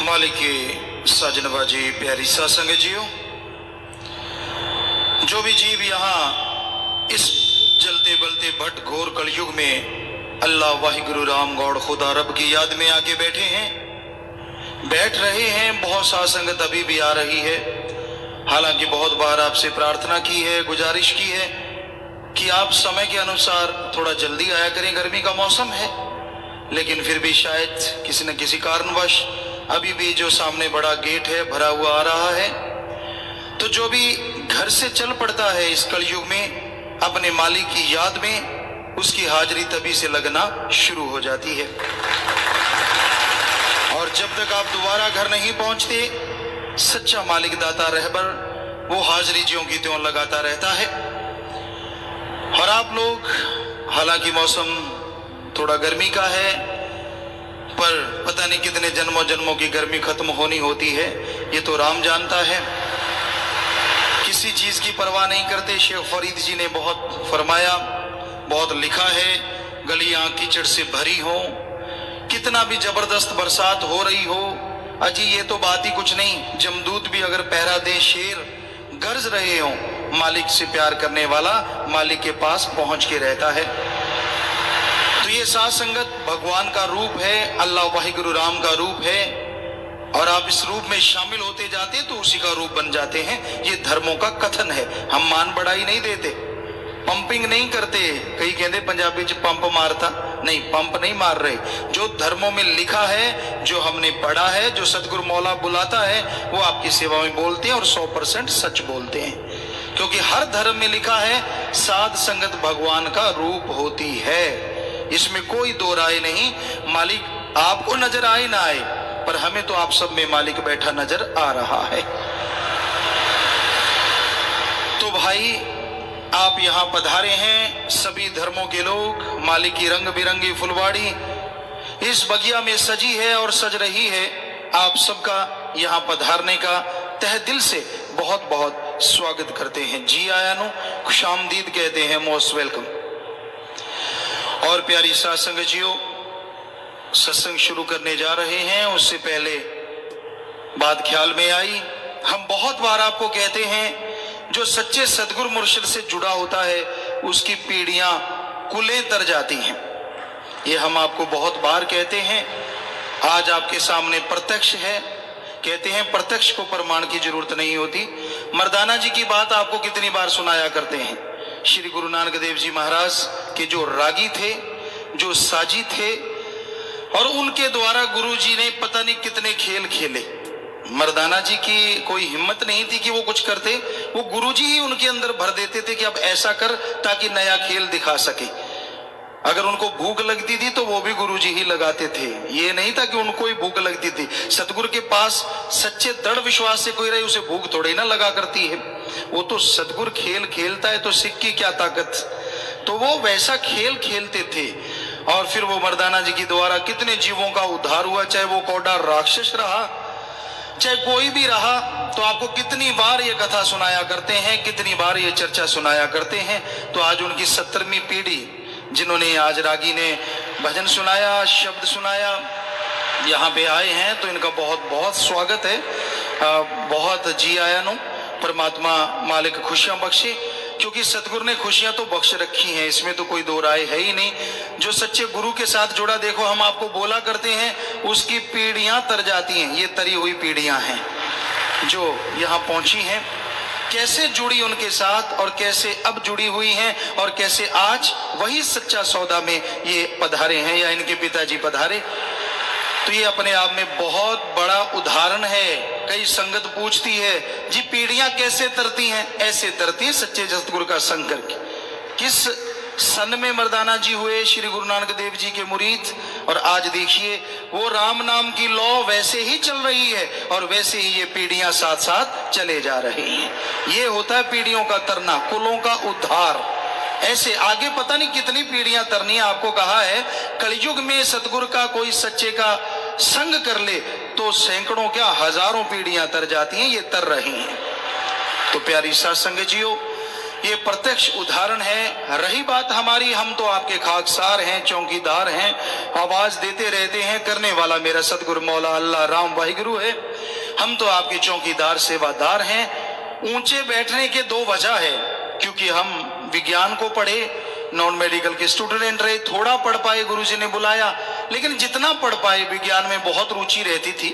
मालिक साजनबाजी प्यारी सासंग जियो। जो भी जीव यहाँ इस जलते बलते भट्ट घोर कलयुग में अल्लाह वाहिगुरु राम गौड़ खुदा रब की याद में आके बैठ रहे हैं। बहुत सासंगत अभी भी आ रही है। हालांकि बहुत बार आपसे प्रार्थना की है, गुजारिश की है कि आप समय के अनुसार थोड़ा जल्दी आया करें, गर्मी का मौसम है। लेकिन फिर भी शायद किसी न किसी कारणवश अभी भी जो सामने बड़ा गेट है भरा हुआ आ रहा है। तो जो भी घर से चल पड़ता है इस कलयुग में अपने मालिक की याद में, उसकी हाजिरी तभी से लगना शुरू हो जाती है। और जब तक आप दोबारा घर नहीं पहुंचते, सच्चा मालिक दाता रहबर वो हाजिरी ज्यों की त्यों लगाता रहता है। और आप लोग, हालांकि मौसम थोड़ा गर्मी का है, पर पता नहीं कितने जन्मों जन्मों की गर्मी खत्म होनी होती है, ये तो राम जानता है। किसी चीज की परवाह नहीं करते। शेख फरीद जी ने बहुत फरमाया, बहुत लिखा है, गलियां कीचड़ से भरी हो, कितना भी जबरदस्त बरसात हो रही हो, अजी ये तो बात ही कुछ नहीं। जमदूत भी अगर पहरा दे, शेर गरज रहे हो, मालिक से प्यार करने वाला मालिक के पास पहुंच के रहता है। तो ये साथ संगत भगवान का रूप है, अल्लाह वाहिगुरु राम का रूप है। और आप इस रूप में शामिल होते जाते तो उसी का रूप बन जाते हैं। ये धर्मों का कथन है। हम मान बढ़ाई नहीं देते, पंपिंग नहीं करते। कई कहते पंजाबी च पंप मारता, नहीं, पंप नहीं मार रहे। जो धर्मों में लिखा है, जो हमने पढ़ा है, जो सतगुरु मौला बुलाता है, वो आपकी सेवा में बोलते हैं और 100% सच बोलते हैं। क्योंकि हर धर्म में लिखा है साध संगत भगवान का रूप होती है, इसमें कोई दो राय नहीं। मालिक आपको नजर आए ना आए, पर हमें तो आप सब में मालिक बैठा नजर आ रहा है। तो भाई, आप यहाँ पधारे हैं, सभी धर्मों के लोग। मालिक की रंग बिरंगी फुलवाड़ी इस बगिया में सजी है और सज रही है। आप सबका यहाँ पधारने का तहे दिल से बहुत बहुत स्वागत करते हैं। जी आया नु, खुशामदीद कहते हैं, मोस्ट वेलकम। और प्यारी सासंग जियो, सत्संग शुरू करने जा रहे हैं, उससे पहले बात ख्याल में आई। हम बहुत बार आपको कहते हैं, जो सच्चे सदगुरु मुर्शिद से जुड़ा होता है उसकी पीढ़ियां कुलें तर जाती हैं। ये हम आपको बहुत बार कहते हैं। आज आपके सामने प्रत्यक्ष है। कहते हैं प्रत्यक्ष को प्रमाण की जरूरत नहीं होती। मर्दाना जी की बात आपको कितनी बार सुनाया करते हैं। श्री गुरु नानक देव जी महाराज के जो रागी थे, जो साजी थे, और उनके द्वारा गुरु जी ने पता नहीं कितने खेल खेले। मर्दाना जी की कोई हिम्मत नहीं थी कि वो कुछ करते, वो गुरु जी ही उनके अंदर भर देते थे कि अब ऐसा कर ताकि नया खेल दिखा सके। अगर उनको भूख लगती थी तो वो भी गुरु जी ही लगाते थे। ये नहीं था कि उनको ही भूख लगती थी। सतगुरु के पास सच्चे दृढ़ विश्वास से कोई रहे, उसे भूख थोड़ी ना लगा करती है। वो तो सतगुरु खेल खेलता है तो सिख की क्या ताकत। तो वो वैसा खेल खेलते थे। और फिर वो मर्दाना जी के द्वारा कितने जीवों का उद्धार हुआ, चाहे वो कौड़ा राक्षस रहा, चाहे कोई भी रहा। तो आपको कितनी बार ये कथा सुनाया करते हैं, कितनी बार ये चर्चा सुनाया करते हैं। तो आज उनकी 70वीं पीढ़ी, जिन्होंने आज रागी ने भजन सुनाया, शब्द सुनाया, यहाँ पे आए हैं, तो इनका बहुत बहुत स्वागत है। बहुत जी आया नो। परमात्मा मालिक खुशियां बख्शे, क्योंकि सतगुरु ने खुशियां तो बख्श रखी हैं, इसमें तो कोई दो राय है ही नहीं। जो सच्चे गुरु के साथ जुड़ा, देखो हम आपको बोला करते हैं, उसकी पीढ़ियां तर जाती हैं। ये तरी हुई पीढ़ियां हैं जो यहाँ पहुंची हैं। कैसे जुड़ी उनके साथ और कैसे अब जुड़ी हुई हैं, और कैसे आज वही सच्चा सौदा में ये पधारे हैं या इनके पिताजी पधारे। तो ये अपने आप में बहुत बड़ा उदाहरण है। कई संगत पूछती है, जी पीढ़ियां कैसे तरती हैं? ऐसे तरती हैं सच्चे सतगुरु का संग करके। किस सन में मर्दाना जी हुए श्री गुरु नानक देव जी के मुरीद, और आज देखिए वो राम नाम की लौ वैसे ही चल रही है और वैसे ही ये पीढ़ियां साथ साथ चले जा रही हैं। ये होता है पीढ़ियों का तरना, कुलों का उद्धार। ऐसे आगे पता नहीं कितनी पीढ़ियां तरनी है। आपको कहा है कलयुग में सतगुरु का कोई सच्चे का संग कर ले तो सैकड़ों क्या हजारों पीढ़ियां तर जाती हैं। ये तर रही हैं। तो प्यारी सासंग जियो, ये प्रत्यक्ष उदाहरण है। रही बात हमारी, हम तो आपके खाकसार हैं, चौकीदार हैं, आवाज देते रहते हैं, करने वाला मेरा सतगुरु मौला अल्लाह राम वाहिगुरु है। हम तो आपके चौकीदार सेवादार हैं। ऊंचे बैठने के दो वजह है, क्योंकि हम विज्ञान को पढ़े, नॉन मेडिकल के स्टूडेंट रहे, थोड़ा पढ़ पाए, गुरुजी ने बुलाया, लेकिन जितना पढ़ पाए विज्ञान में बहुत रुचि रहती थी।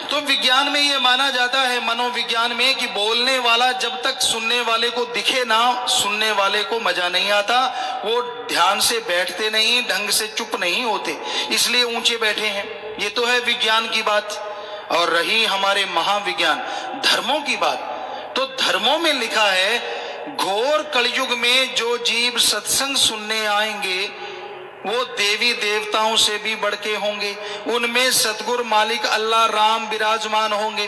तो विज्ञान में ये माना जाता है, मनोविज्ञान में, कि बोलने वाला जब तक सुनने वाले को दिखे ना, सुनने वाले को मजा नहीं आता, वो ध्यान से बैठते नहीं, ढंग से चुप नहीं होते, इसलिए ऊंचे बैठे हैं। ये तो है विज्ञान की बात। और रही हमारे महाविज्ञान धर्मों की बात, तो धर्मों में लिखा है घोर कलयुग में जो जीव सत्संग सुनने आएंगे वो देवी देवताओं से भी बढ़ के होंगे, उनमें सतगुरु मालिक अल्लाह राम विराजमान होंगे।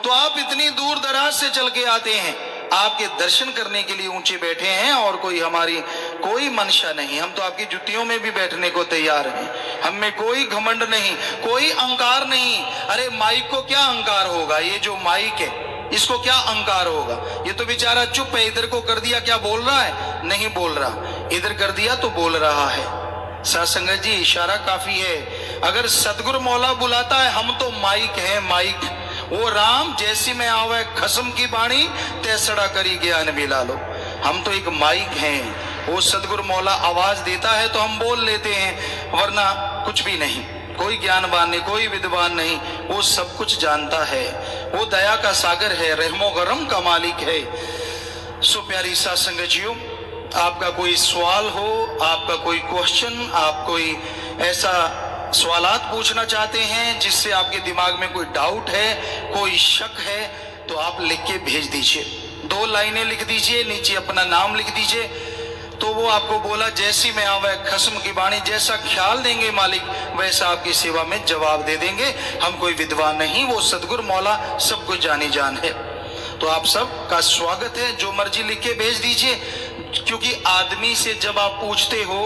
तो आप इतनी दूर दराज से चल के आते हैं, आपके दर्शन करने के लिए ऊंचे बैठे हैं, और कोई हमारी कोई मंशा नहीं, हम तो आपकी जुतियों में भी बैठने को तैयार हैं। हम में कोई घमंड नहीं, कोई अहंकार नहीं। अरे माइक को क्या अहंकार होगा, ये जो माइक है इसको क्या अहंकार होगा, ये तो बेचारा चुप है, इधर को कर दिया क्या बोल रहा है, नहीं बोल रहा, इधर कर दिया तो बोल रहा है। साथ संगत जी, इशारा काफी है। अगर सतगुरु मौला बुलाता है, हम तो माइक हैं, माइक। वो राम जैसी में आवे खसम की बाणी, तैसड़ा करी ज्ञान मिला लो। हम तो एक माइक हैं, वो सतगुरु मौला आवाज देता है तो हम बोल लेते हैं, वरना कुछ भी नहीं। कोई ज्ञानवान नहीं, कोई विद्वान नहीं, वो सब कुछ जानता है। वो दया का सागर है, रहमो गरम का मालिक है। सो प्यारी साथ संगत जियो, आपका कोई सवाल हो, आपका कोई क्वेश्चन, आप कोई ऐसा सवालात पूछना चाहते हैं जिससे आपके दिमाग में कोई डाउट है, कोई शक है, तो आप लिख के भेज दीजिए। 2 लाइनें लिख दीजिए, नीचे अपना नाम लिख दीजिए, तो वो आपको बोला जैसी में आवे खस्म की बाणी, जैसा ख्याल देंगे मालिक वैसा आपकी सेवा में जवाब दे देंगे। हम कोई विद्वान नहीं, वो सतगुरु मौला सब कुछ जानी जान है। तो आप सब का स्वागत है, जो मर्जी लिख के भेज दीजिए। क्योंकि आदमी से जब आप पूछते हो,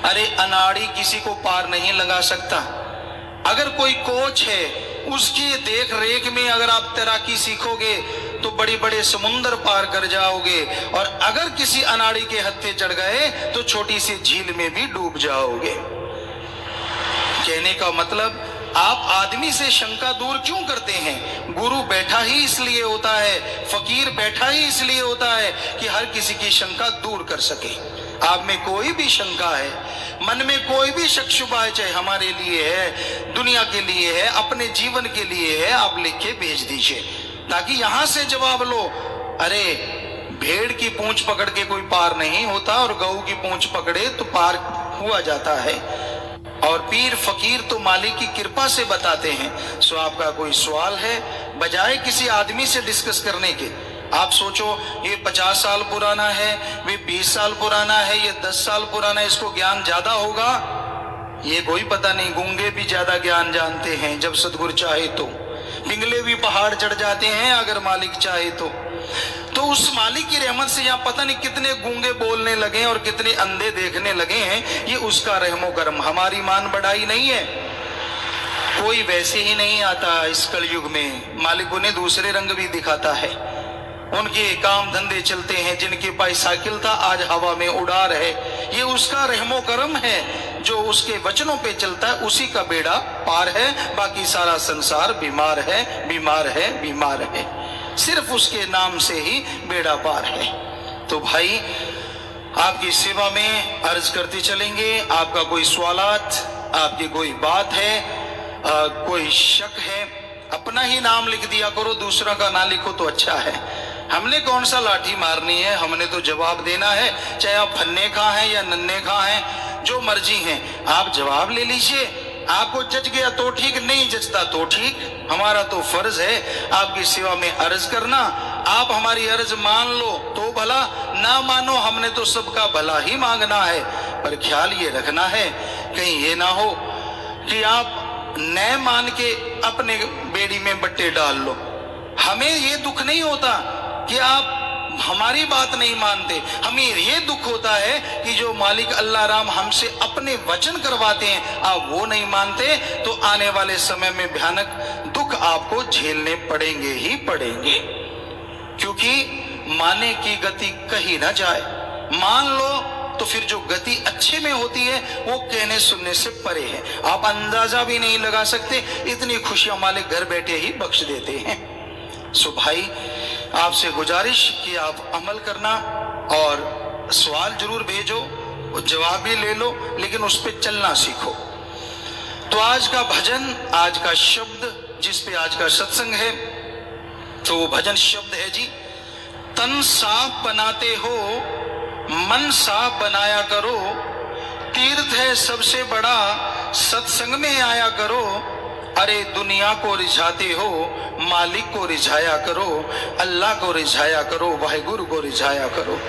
अरे अनाड़ी किसी को पार नहीं लगा सकता। अगर कोई कोच है, उसकी देख रेख में अगर आप तैराकी सीखोगे तो बड़े बड़े समुंदर पार कर जाओगे, और अगर किसी अनाड़ी के हत्थे चढ़ गए तो छोटी सी झील में भी डूब जाओगे। कहने का मतलब, आप आदमी से शंका दूर क्यों करते हैं? गुरु बैठा ही इसलिए होता है, फकीर बैठा ही इसलिए होता है कि हर किसी की शंका दूर कर सके। आप में कोई भी शंका है, मन में कोई भी शक शुबा है, चाहे हमारे लिए है, दुनिया के लिए है, अपने जीवन के लिए है, आप लिख के भेज दीजिए, ताकि यहां से जवाब लो। अरे भेड़ की पूंछ पकड़ के कोई पार नहीं होता, और गऊ की पूंछ पकड़े तो पार हुआ जाता है। और पीर फकीर तो मालिक की कृपा से बताते हैं। सो आपका कोई सवाल है, बजाय किसी आदमी से डिस्कस करने के, आप सोचो ये 50 साल पुराना है, वे 20 साल पुराना है, ये 10 साल पुराना है, इसको ज्ञान ज्यादा होगा, ये कोई पता नहीं। गूंगे भी ज्यादा ज्ञान जानते हैं जब सदगुरु चाहे तो, पिंगले भी पहाड़ चढ़ जाते हैं अगर मालिक चाहे तो। तो उस मालिक की रहमत से यहाँ पता नहीं कितने गूंगे बोलने लगे और कितने अंधे देखने लगे हैं, ये उसका रहमो करम, हमारी मान बढ़ाई नहीं है। कोई वैसे ही नहीं आता इस कलयुग में, मालिक उन्हें दूसरे रंग भी दिखाता है। उनके काम धंधे चलते हैं, जिनके पास साइकिल था आज हवा में उड़ा रहे, ये उसका रहमो करम है। जो उसके वचनों पे चलता है उसी का बेड़ा पार है, बाकी सारा संसार बीमार है, बीमार है, बीमार है, सिर्फ उसके नाम से ही बेड़ा पार है। तो भाई आपकी सेवा में अर्ज करते चलेंगे। आपका कोई सवालात, आपकी कोई बात है, कोई शक है, अपना ही नाम लिख दिया करो, दूसरा का ना लिखो तो अच्छा है। हमने कौन सा लाठी मारनी है, हमने तो जवाब देना है। चाहे आप फन्ने खा हैं या नन्हे खा हैं, जो मर्जी हैं, आप जवाब ले लीजिए। आपको जच गया तो ठीक, नहीं जचता तो ठीक। हमारा तो फर्ज है आपकी सेवा में अर्ज करना। आप हमारी अर्ज मान लो तो भला, ना मानो हमने तो सबका भला ही मांगना है। पर ख्याल ये रखना है, कहीं ये ना हो कि आप न मान के अपने बेड़ी में बट्टे डाल लो। हमें ये दुख नहीं होता कि आप हमारी बात नहीं मानते, हमें ये दुख होता है कि जो मालिक अल्लाह राम हमसे अपने वचन करवाते हैं, आप वो नहीं मानते, तो आने वाले समय में भयानक दुख आपको झेलने पड़ेंगे ही पड़ेंगे। क्योंकि माने की गति कही न जाए। मान लो तो फिर जो गति अच्छे में होती है वो कहने सुनने से परे है, आप अंदाजा भी नहीं लगा सकते, इतनी खुशियां मालिक घर बैठे ही बख्श देते हैं। सो भाई आपसे गुजारिश कि आप अमल करना और सवाल जरूर भेजो, जवाब भी ले लो, लेकिन उस पर चलना सीखो। तो आज का भजन, आज का शब्द, जिस पे आज का सत्संग है, तो वो भजन शब्द है जी, तन साफ बनाते हो मन साफ बनाया करो, तीर्थ है सबसे बड़ा सत्संग में आया करो, अरे दुनिया को रिझाते हो मालिक को रिझाया करो, अल्लाह को रिझाया करो, वाहिगुरु को रिझाया करो।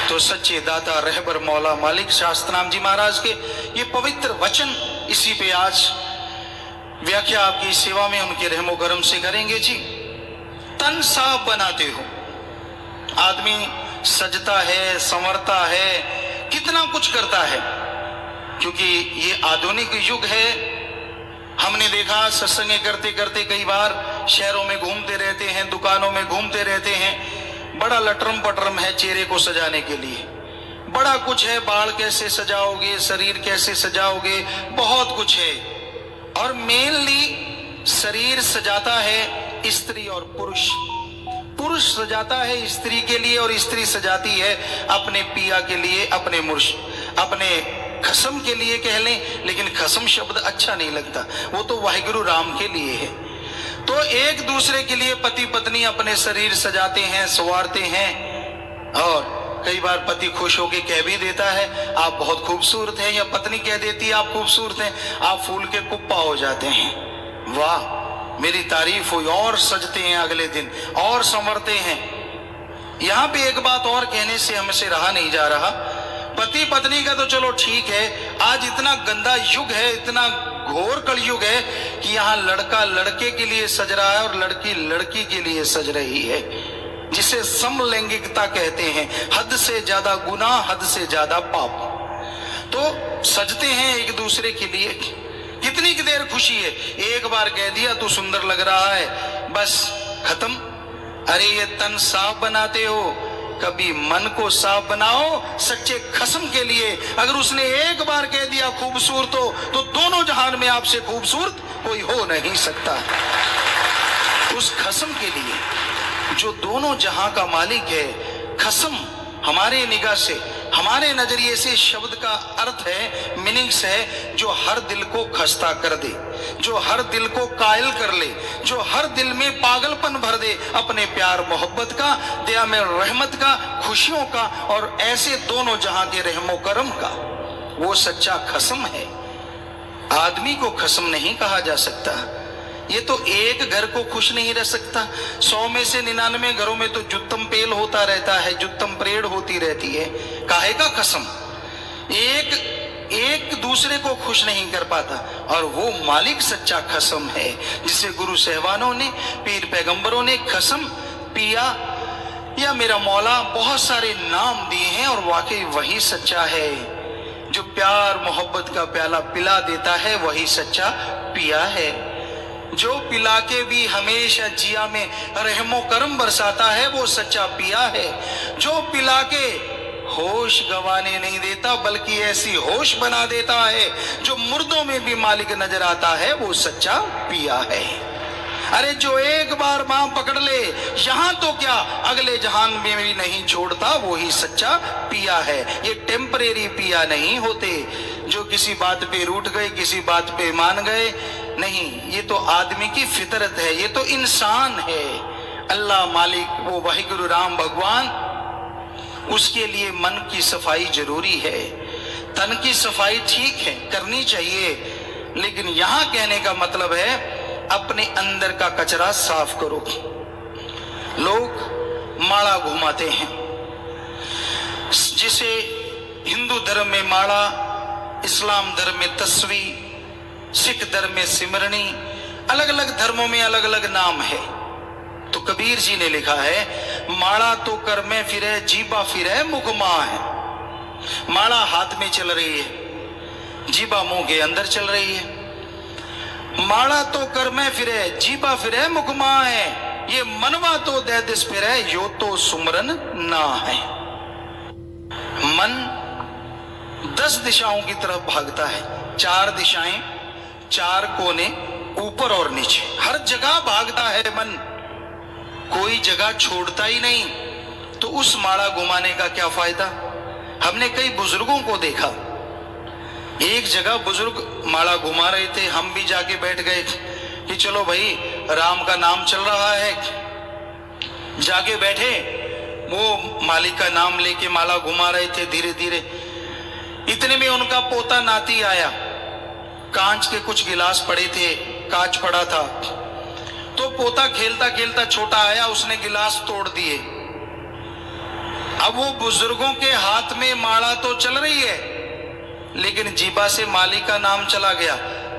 तो सच्चे दाता रहबर मौला मालिक शास्त्रनाम जी महाराज के ये पवित्र वचन, इसी पे आज व्याख्या आपकी सेवा में उनके रहमो करम से करेंगे जी। तन साफ बनाते हो, आदमी सजता है, संवरता है, कितना कुछ करता है, क्योंकि ये आधुनिक युग है। हमने देखा सत्संग करते करते कई बार शहरों में घूमते रहते हैं, दुकानों में घूमते रहते हैं, बड़ा लटरम पटरम है चेहरे को सजाने के लिए, बड़ा कुछ है, बाल कैसे सजाओगे, शरीर कैसे सजाओगे, बहुत कुछ है। और मेनली शरीर सजाता है स्त्री और पुरुष, पुरुष सजाता है स्त्री के लिए और स्त्री सजाती है अपने पिया के लिए, अपने मुर्श, अपने खसम के लिए कह लें, लेकिन खसम शब्द अच्छा नहीं लगता, वो तो वाहिगुरु राम के लिए है। तो एक दूसरे के लिए पति पत्नी अपने शरीर सजाते हैं, संवारते हैं, और कई बार पति खुश होकर कह भी देता है आप बहुत खूबसूरत हैं, या पत्नी कह देती है आप खूबसूरत हैं, आप फूल के कुप्पा हो जाते हैं, वाह मेरी तारीफ हुई, और सजते हैं अगले दिन और संवरते हैं। यहाँ पे एक बात और कहने से हमसे रहा नहीं जा रहा, पति पत्नी का तो चलो ठीक है, आज इतना गंदा युग है, इतना घोर कलयुग है कि यहाँ लड़का लड़के के लिए सज रहा है और लड़की लड़की के लिए सज रही है, जिसे समलैंगिकता कहते हैं। हद से ज्यादा गुनाह, हद से ज्यादा पाप। तो सजते हैं एक दूसरे के लिए, कितनी की देर खुशी है, एक बार कह दिया तू सुंदर लग रहा है, बस खत्म। अरे ये तन साफ बनाते हो, कभी मन को साफ बनाओ सच्चे खसम के लिए। अगर उसने एक बार कह दिया खूबसूरत हो, तो दोनों जहान में आपसे खूबसूरत कोई हो नहीं सकता। उस खसम के लिए जो दोनों जहां का मालिक है, खसम हमारे निगाह से, हमारे नजरिए से शब्द का अर्थ है, मीनिंग्स है, जो हर दिल को खस्ता कर दे, जो हर दिल को कायल कर ले, जो हर दिल में पागलपन भर दे अपने प्यार मोहब्बत का, दया में रहमत का, खुशियों का, और ऐसे दोनों जहां के रहमो करम का, वो सच्चा खसम है। आदमी को खसम नहीं कहा जा सकता, ये तो एक घर को खुश नहीं रह सकता, 100 में से 99 घरों में तो जुत्तम पेल होता रहता है, जुत्तम परेड होती रहती है। काहे का खसम, एक दूसरे को खुश नहीं कर पाता, और वो मालिक सच्चा खसम है, जिसे गुरु सहबानों ने, पीर पैगंबरों ने खसम, पिया या मेरा मौला बहुत सारे नाम दिए हैं, और वाकई वही सच्चा है। जो प्यार मोहब्बत का प्याला पिला देता है वही सच्चा पिया है। जो पिला के भी हमेशा जिया में रहमो करम बरसाता है वो सच्चा पिया है। जो पिला के होश गंवाने नहीं देता बल्कि ऐसी होश बना देता है जो मुर्दों में भी मालिक नजर आता है, वो सच्चा पिया है। अरे जो एक बार मां पकड़ ले यहां तो क्या अगले जहान में भी नहीं छोड़ता, वो ही सच्चा पिया है। ये टेम्परेरी पिया नहीं होते जो किसी बात पे रूठ गए, किसी बात पे मान गए, नहीं, ये तो आदमी की फितरत है, ये तो इंसान है। अल्लाह मालिक, वो वाहिगुरु राम भगवान, उसके लिए मन की सफाई जरूरी है। तन की सफाई ठीक है, करनी चाहिए, लेकिन यहां कहने का मतलब है अपने अंदर का कचरा साफ करो। लोग माला घुमाते हैं, जिसे हिंदू धर्म में माला, इस्लाम धर्म में तस्वी, सिख धर्म में सिमरनी, अलग अलग धर्मों में अलग अलग नाम है। तो कबीर जी ने लिखा है, माला तो कर में फिरे जीबा फिरे मुखमा है। माला हाथ में चल रही है, जीबा मुंह के अंदर चल रही है। माला तो कर में फिरे जीबा फिरे मुखमा है। ये मनवा तो दे दिस फिर है, यो तो सुमरन ना है। मन 10 दिशाओं की तरफ भागता है, 4 दिशाएं, 4 कोने, ऊपर और नीचे, हर जगह भागता है मन, कोई जगह छोड़ता ही नहीं। तो उस माड़ा घुमाने का क्या फायदा। हमने कई बुजुर्गों को देखा, एक जगह बुजुर्ग माड़ा घुमा रहे थे, हम भी जाके बैठ गए कि चलो भाई राम का नाम चल रहा है। जाके बैठे, वो मालिक का नाम लेके माला घुमा रहे थे धीरे धीरे। इतने में उनका पोता नाती आया, कांच के कुछ गिलास पड़े थे, कांच पड़ा था, तो पोता खेलता खेलता छोटा आया, उसने गिलास तोड़ दिए। अब वो बुजुर्गों के हाथ में माला तो चल रही है, लेकिन जीबा से मालिक का नाम चला गया।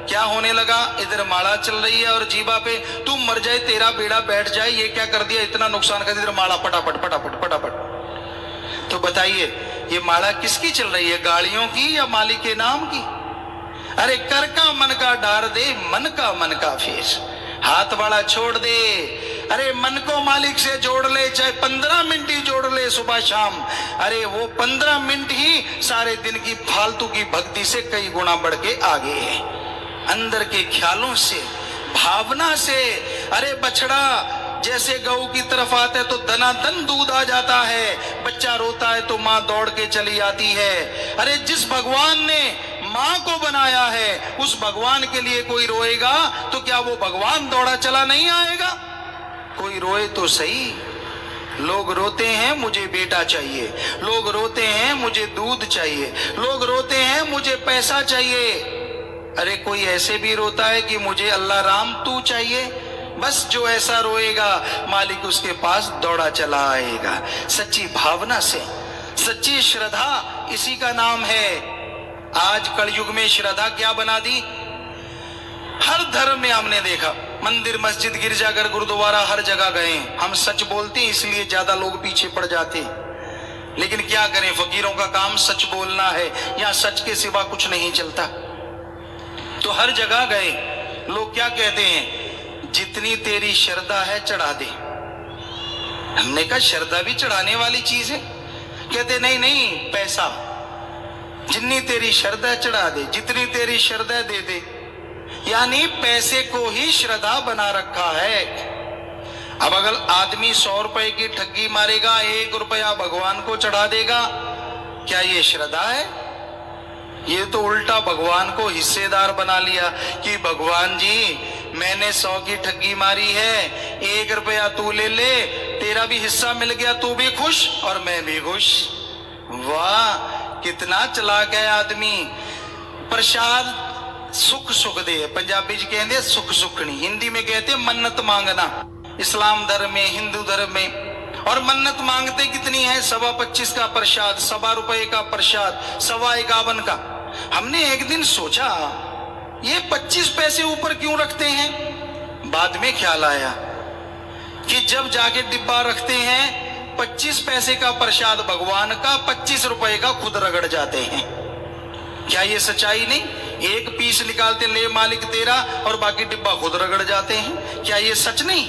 क्या होने लगा, इधर माला चल रही है और जीबा पे तू मर जाए तेरा बेड़ा बैठ जाए, ये क्या कर दिया, इतना नुकसान कर दिया, इधर माला पटापट पटापट पटापट। तो बताइए ये माला किसकी चल रही है, गाड़ियों की या मालिक के नाम की। अरे कर का मन का डार दे, मन का फेर, हाथ वाला छोड़ दे। अरे मन को मालिक से जोड़ ले, चाहे 15 मिनट ही जोड़ ले सुबह शाम। अरे वो 15 मिनट ही सारे दिन की फालतू की भक्ति से कई गुना बढ़ के आगे है। अंदर के ख्यालों से, भावना से। अरे बछड़ा जैसे गऊ की तरफ आता है तो दनादन दूध आ जाता है, बच्चा रोता है तो माँ दौड़ के चली आती है। अरे जिस भगवान ने माँ को बनाया है, उस भगवान के लिए कोई रोएगा तो क्या वो भगवान दौड़ा चला नहीं आएगा। कोई रोए तो सही। लोग रोते हैं मुझे बेटा चाहिए, लोग रोते हैं मुझे दूध चाहिए, लोग रोते हैं मुझे पैसा चाहिए। अरे कोई ऐसे भी रोता है कि मुझे अल्लाह राम तू चाहिए। बस जो ऐसा रोएगा मालिक उसके पास दौड़ा चला आएगा। सच्ची भावना से, सच्ची श्रद्धा, इसी का नाम है। आज कलयुग में श्रद्धा क्या बना दी। हर धर्म में हमने देखा, मंदिर मस्जिद गिरजाघर गुरुद्वारा हर जगह गए। हम सच बोलते हैं इसलिए ज्यादा लोग पीछे पड़ जाते, लेकिन क्या करें, फकीरों का काम सच बोलना है, यहाँ सच के सिवा कुछ नहीं चलता। तो हर जगह गए, लोग क्या कहते हैं, जितनी तेरी श्रद्धा है चढ़ा दे। हमने कहा श्रद्धा भी चढ़ाने वाली चीज है। कहते नहीं नहीं, पैसा, जितनी तेरी श्रद्धा चढ़ा दे, जितनी तेरी श्रद्धा दे दे। यानी पैसे को ही श्रद्धा बना रखा है। अब अगर आदमी 100 रुपए की ठगी मारेगा, 1 रुपया भगवान को चढ़ा देगा, क्या ये श्रद्धा है। ये तो उल्टा भगवान को हिस्सेदार बना लिया कि भगवान जी मैंने 100 की ठगी मारी है, 1 रुपया तू ले ले, तेरा भी हिस्सा मिल गया, तू भी खुश और मैं भी खुश। वाह कितना चालाक है आदमी। प्रसाद सुख सुख दे, पंजाबी जी कहते सुख सुखनी, हिंदी में कहते मन्नत मांगना। इस्लाम धर्म में, हिंदू धर्म में। और मन्नत मांगते कितनी है, 25 का प्रसाद, 1.25 रुपए का प्रसाद, 51 का। हमने एक दिन सोचा ये 25 पैसे ऊपर क्यों रखते हैं। बाद में ख्याल आया कि जब जाके डिब्बा रखते हैं 25 पैसे का प्रसाद भगवान का, 25 रुपए का खुद रगड़ जाते हैं। क्या ये सच्चाई नहीं। एक पीस निकालते, ले मालिक तेरा, और बाकी डिब्बा खुद रगड़ जाते हैं। क्या ये सच नहीं।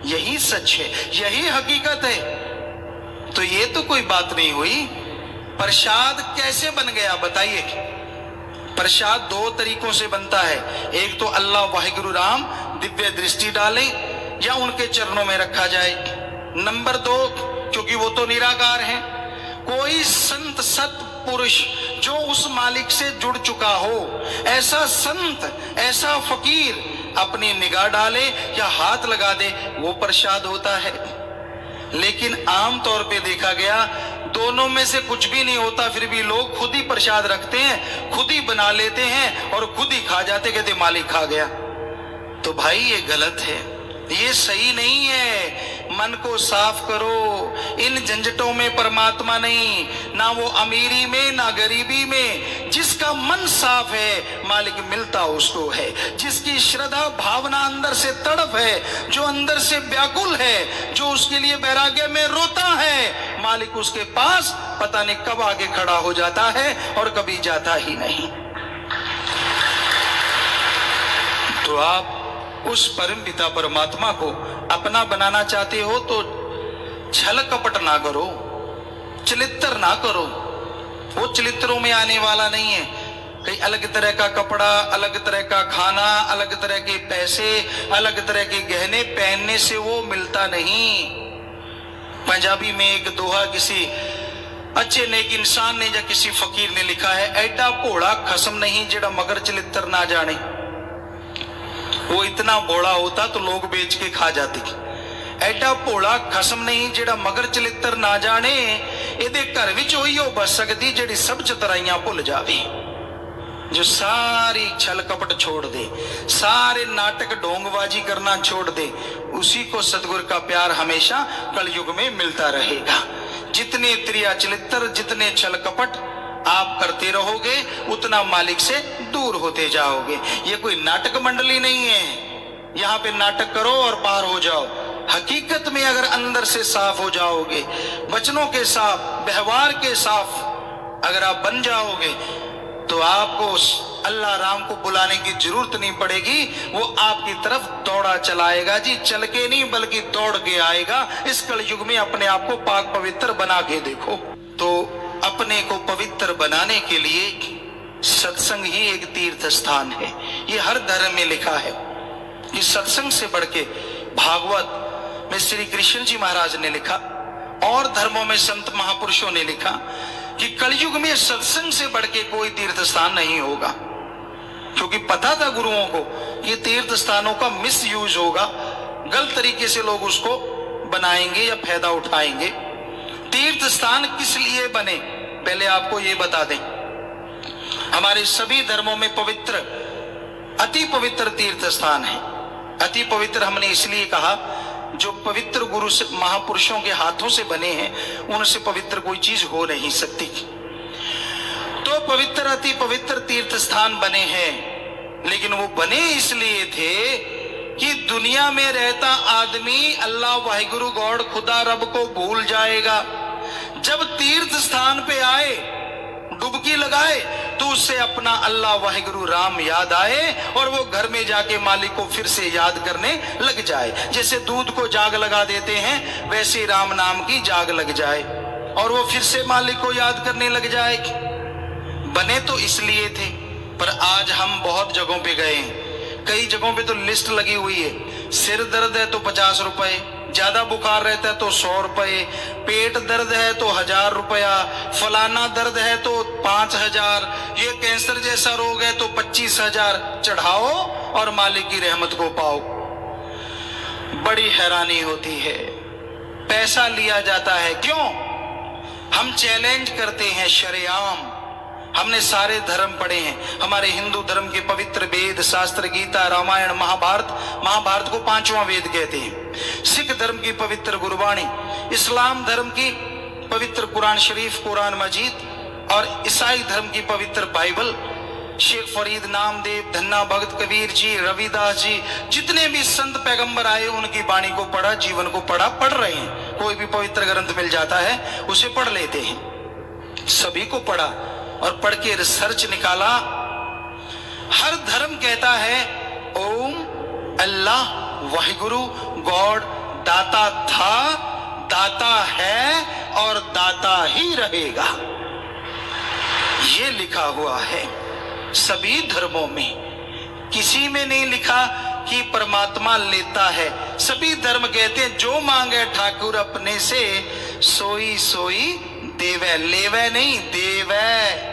यही सच है, यही हकीकत है। तो ये तो कोई बात नहीं हुई। प्रसाद कैसे बन गया बताइए। प्रसाद 2 तरीकों से बनता है। एक तो अल्लाह वाहिगुरु राम दिव्य दृष्टि डाले या उनके चरणों में रखा जाए। नंबर 2, क्योंकि वो तो निराकार है, कोई संत सत पुरुष जो उस मालिक से जुड़ चुका हो, ऐसा संत, ऐसा फकीर अपनी निगाह डाले या हाथ लगा दे, वो प्रसाद होता है। लेकिन आम तौर पे देखा गया दोनों में से कुछ भी नहीं होता, फिर भी लोग खुद ही प्रसाद रखते हैं, खुद ही बना लेते हैं और खुद ही खा जाते, कहते मालिक खा गया। तो भाई ये गलत है, ये सही नहीं है। मन को साफ करो। इन झंझटों में परमात्मा नहीं, ना वो अमीरी में ना गरीबी में। जिसका मन साफ है मालिक मिलता उसको है। जिसकी श्रद्धा भावना अंदर से तड़प है, जो अंदर से व्याकुल है, जो उसके लिए वैराग्य में रोता है, मालिक उसके पास पता नहीं कब आगे खड़ा हो जाता है और कभी जाता ही नहीं। तो आप उस परम पिता परमात्मा को अपना बनाना चाहते हो तो छल कपट ना करो, चलित्र ना करो। वो चलित्रों में आने वाला नहीं है। कई अलग तरह का कपड़ा, अलग तरह का खाना, अलग तरह के पैसे, अलग तरह के गहने पहनने से वो मिलता नहीं। पंजाबी में एक दोहा किसी अच्छे नेक इंसान ने या किसी फकीर ने लिखा है, ऐडा भोला खसम नहीं जेड़ा मगर चलित्र ना जाने। वो इतना भोला होता तो लोग बेच के खा जाते। ऐडा भोला खसम नहीं जेड़ा मगर चलित्र ना जाने। ਇਹਦੇ घर विच ਉਹੀ हो बस सकती जेड़ी सब चतराइयां भुल जावे, जो सारी छल कपट छोड़ दे, सारे नाटक ढोंगबाजी करना छोड़ दे। उसी को सतगुरु का प्यार हमेशा कलयुग में मिलता रहेगा। जितने त्रिया चलित्र, जितने छल कपट आप करते रहोगे उतना मालिक से दूर होते जाओगे। ये कोई नाटक मंडली नहीं है, यहाँ पे नाटक करो और पार हो जाओ। हकीकत में अगर अंदर से साफ हो जाओगे, वचनों के साफ, व्यवहार के साफ अगर आप बन जाओगे तो आपको अल्लाह राम को बुलाने की जरूरत नहीं पड़ेगी। वो आपकी तरफ दौड़ा चलाएगा जी, चल के नहीं बल्कि दौड़ के आएगा। इस कलयुग में अपने आप को पाक पवित्र बना के देखो। तो अपने को पवित्र बनाने के लिए सत्संग ही एक तीर्थ स्थान है। ये हर धर्म में लिखा है। ये सत्संग से बढ़ के भागवत में श्री कृष्ण जी महाराज ने लिखा और धर्मों में संत महापुरुषों ने लिखा कि कलयुग में सत्संग से बढ़ के कोई तीर्थ स्थान नहीं होगा। क्योंकि पता था गुरुओं को ये तीर्थ स्थानों का मिस यूज होगा, गलत तरीके से लोग उसको बनाएंगे या फायदा उठाएंगे। तीर्थ स्थान किस लिए बने पहले आपको ये बता दें। हमारे सभी धर्मों में पवित्र, अति पवित्र तीर्थ स्थान है। अति पवित्र हमने इसलिए कहा जो पवित्र गुरु से महापुरुषों के हाथों से बने हैं, उनसे पवित्र कोई चीज हो नहीं सकती। तो पवित्र, अति पवित्र तीर्थ स्थान बने हैं। लेकिन वो बने इसलिए थे कि दुनिया में रहता आदमी अल्लाह वाहिगुरु गॉड खुदा रब को भूल जाएगा। जब तीर्थ स्थान पे आए, डुबकी लगाए, तो उससे अपना अल्लाह वाहिगुरु राम याद आए और वो घर में जाके मालिक को फिर से याद करने लग जाए। जैसे दूध को जाग लगा देते हैं, वैसे राम नाम की जाग लग जाए और वो फिर से मालिक को याद करने लग जाए। बने तो इसलिए थे, पर आज हम बहुत जगहों पे गए हैं। कई जगहों पे तो लिस्ट लगी हुई है, सिर दर्द है तो 50 रुपए, ज्यादा बुखार रहता है तो 100 रुपए, पेट दर्द है तो 1000 रुपया, फलाना दर्द है तो 5000, ये कैंसर जैसा रोग है तो 25,000 चढ़ाओ और मालिक की रहमत को पाओ। बड़ी हैरानी होती है, पैसा लिया जाता है। क्यों? हम चैलेंज करते हैं शरेआम। हमने सारे धर्म पढ़े हैं। हमारे हिंदू धर्म के पवित्र वेद, शास्त्र, गीता, रामायण, महाभारत, महाभारत को 5वां वेद कहते हैं। सिख धर्म की पवित्र गुरबाणी, इस्लाम धर्म की पवित्र कुरान शरीफ, कुरान मजीद और ईसाई धर्म की पवित्र बाइबल। शेख फरीद, नामदेव, धन्ना भगत, कबीर जी, रविदास जी, जितने भी संत पैगंबर आए उनकी वाणी को पढ़ा, जीवन को पढ़ा, पढ़ रहे हैं। कोई भी पवित्र ग्रंथ मिल जाता है उसे पढ़ लेते हैं। सभी को पढ़ा और पढ़ के रिसर्च निकाला। हर धर्म कहता है ओम अल्लाह वाहिगुरु गॉड दाता था, दाता है और दाता ही रहेगा। ये लिखा हुआ है सभी धर्मों में। किसी में नहीं लिखा कि परमात्मा लेता है। सभी धर्म कहते हैं जो मांगे ठाकुर अपने से सोई सोई देवे, लेवे नहीं देवे।